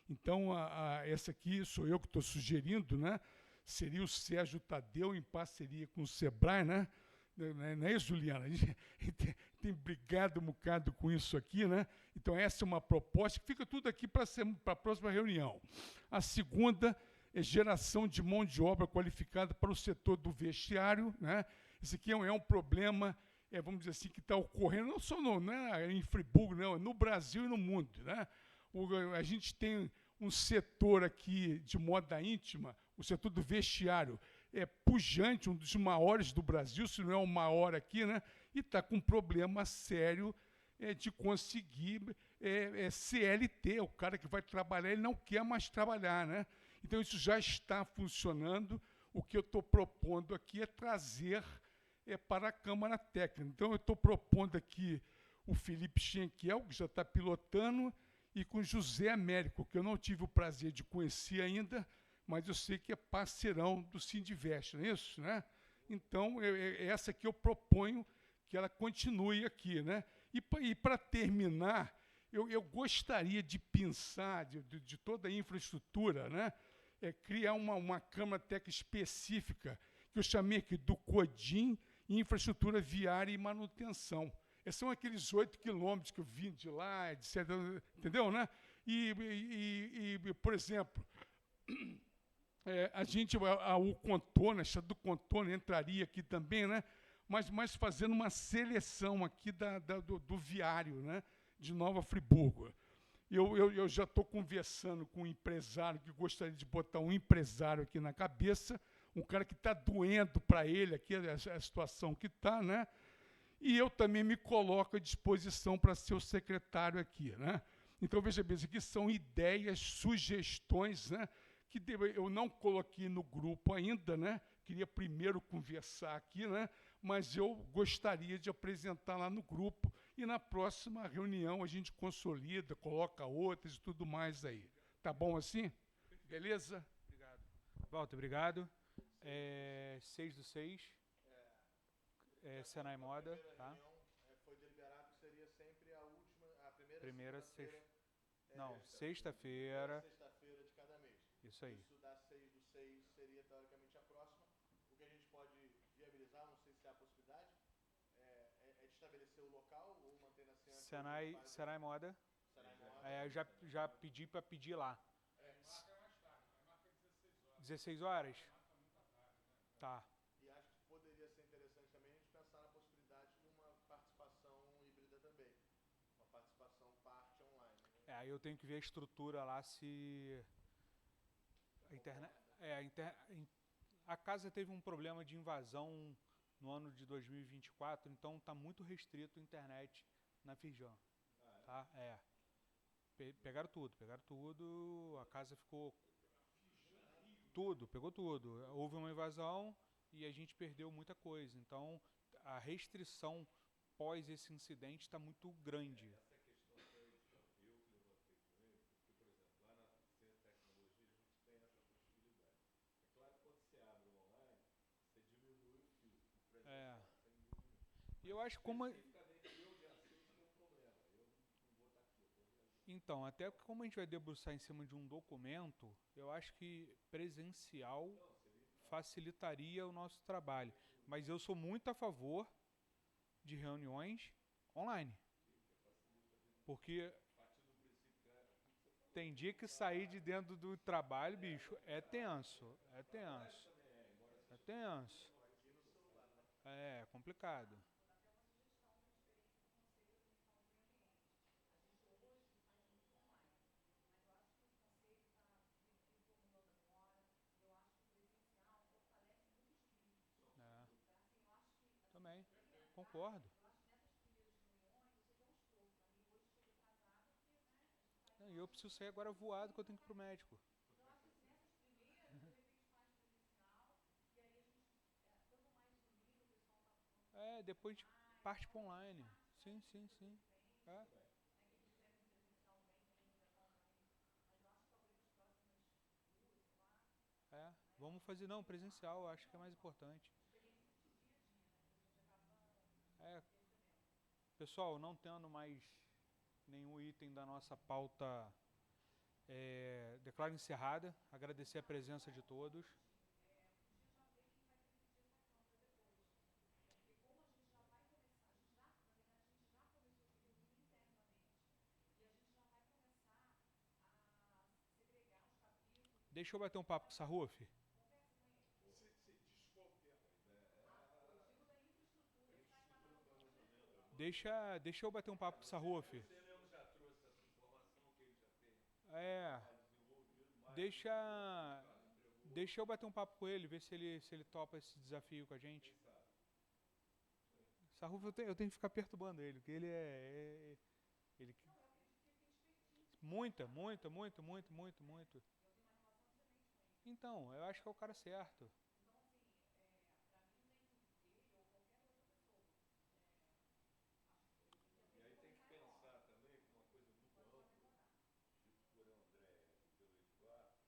Então, essa aqui sou eu que estou sugerindo, né? Seria o Sérgio Tadeu em parceria com o Sebrae, né? Não é isso, Juliana? A gente tem brigado um bocado com isso aqui, né? Então, essa é uma proposta que fica tudo aqui para a próxima reunião. A segunda é geração de mão de obra qualificada para o setor do vestiário, né? Esse aqui é um problema, vamos dizer assim, que está ocorrendo não só em Friburgo, não, no Brasil e no mundo, né? A gente tem um setor aqui de moda íntima, o setor do vestiário, é pujante, um dos maiores do Brasil, se não é o maior aqui, né? E está com um problema sério de conseguir CLT, o cara que vai trabalhar, ele não quer mais trabalhar, né? Então, isso já está funcionando. O que eu estou propondo aqui é trazer para a Câmara Técnica. Então, eu estou propondo aqui o Felipe Schenkel, que já está pilotando, e com José Américo, que eu não tive o prazer de conhecer ainda, mas eu sei que é parceirão do Sindivest, não é isso? Né? Então, essa aqui eu proponho que ela continue aqui. Né? E para terminar, eu gostaria de pensar de toda a infraestrutura, né? Criar uma Câmara Técnica específica, que eu chamei aqui do CODIM, Infraestrutura Viária e Manutenção. São aqueles 8 quilômetros que eu vim de lá, etc., entendeu, né? Por exemplo, o contorno, a estrada do contorno entraria aqui também, né? Mas fazendo uma seleção aqui do viário, né? De Nova Friburgo. Eu já estou conversando com um empresário que gostaria de botar um empresário aqui na cabeça, um cara que está doendo para ele aqui, a situação que está, né? E eu também me coloco à disposição para ser o secretário aqui, né? Então, veja bem, isso aqui são ideias, sugestões, né? Que eu não coloquei no grupo ainda, né? Queria primeiro conversar aqui, né? Mas eu gostaria de apresentar lá no grupo e na próxima reunião a gente consolida, coloca outras e tudo mais aí. Tá bom assim? Beleza? Obrigado. Walter, obrigado. 6/6. Senai Moda, tá? Foi deliberado que seria sempre a última, a Primeira sexta-feira. Não, sexta-feira. Sexta-feira de cada mês. Isso aí. Isso dá 6/6, seria teoricamente a próxima. O que a gente pode viabilizar, não sei se há a possibilidade, de estabelecer o local ou manter na Senai Moda. Senai Moda. Já pedi para pedir lá. Marca mais tarde, marca 16 horas. 16 horas? Marca muito tarde, né? Tá. E acho que poderia ser interessante também a gente pensar na possibilidade de uma participação híbrida também. Uma participação parte online. Né? Aí eu tenho que ver a estrutura lá, se a internet... A casa teve um problema de invasão no ano de 2024, então está muito restrito a internet na Firjan. Tá? Pegaram tudo, a casa ficou... Tudo, pegou tudo. Houve uma invasão e a gente perdeu muita coisa. Então, a restrição pós esse incidente está muito grande. Essa questão foi eu que levantei com ele, porque, por exemplo, lá na Ciência e Tecnologia a gente tem essa possibilidade. É claro que quando você abre o online, você diminui o fio, o presencial, você diminui. E eu acho que como... Especificamente eu de Assis tem um problema, eu não vou estar aqui, eu estou viajando. Então, até como a gente vai debruçar em cima de um documento, eu acho que presencial facilitaria o nosso trabalho. Mas eu sou muito a favor de reuniões online. Porque tem dia que sair de dentro do trabalho, bicho, é tenso. É tenso. É tenso. É complicado. Também, concordo. Não, e eu preciso sair agora voado que eu tenho que ir pro médico. depois a gente parte para online. Sim, sim, sim. É. É, vamos fazer, não, presencial, acho que é mais importante. É, pessoal, não tendo mais nenhum item da nossa pauta, declaro encerrada. Agradecer a presença de todos. Deixa eu bater um papo com o Sarruf. Deixa eu bater um papo com o Sarruf. Você mesmo já trouxe essa informação que ele já tem É, desenvolvido mais. deixa eu bater um papo com ele, ver se ele topa esse desafio com a gente. Sarruf, eu tenho que ficar perturbando ele, porque ele ele muita. Então, eu acho que é o cara certo. E aí tem que pensar também com uma coisa muito ampla, dito por André e pelo Eduardo,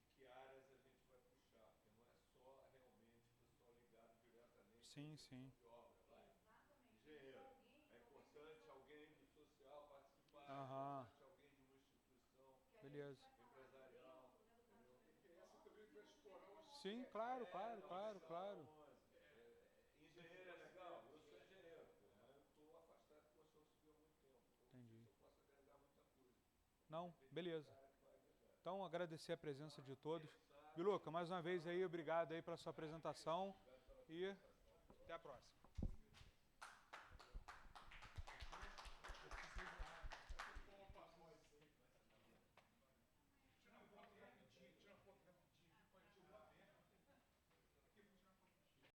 de que áreas a gente vai puxar, porque não é só realmente o pessoal ligado diretamente à Sim, execução sim. de obra. Engenheiro. É importante alguém do social participar, é Aham. importante alguém de uma instituição Beleza. empresarial, entendeu? Essa também vai estourar os Sim, claro, claro. Engenheiro é legal? Eu sou engenheiro, pô, mas eu estou afastado de construção civil há muito tempo. Então não sei Entendi. se eu posso agregar muita coisa. Não, beleza. Cara que vai agregar. Então, agradecer a presença de todos. Biluca, mais uma vez aí, obrigado aí pela sua apresentação e até a próxima.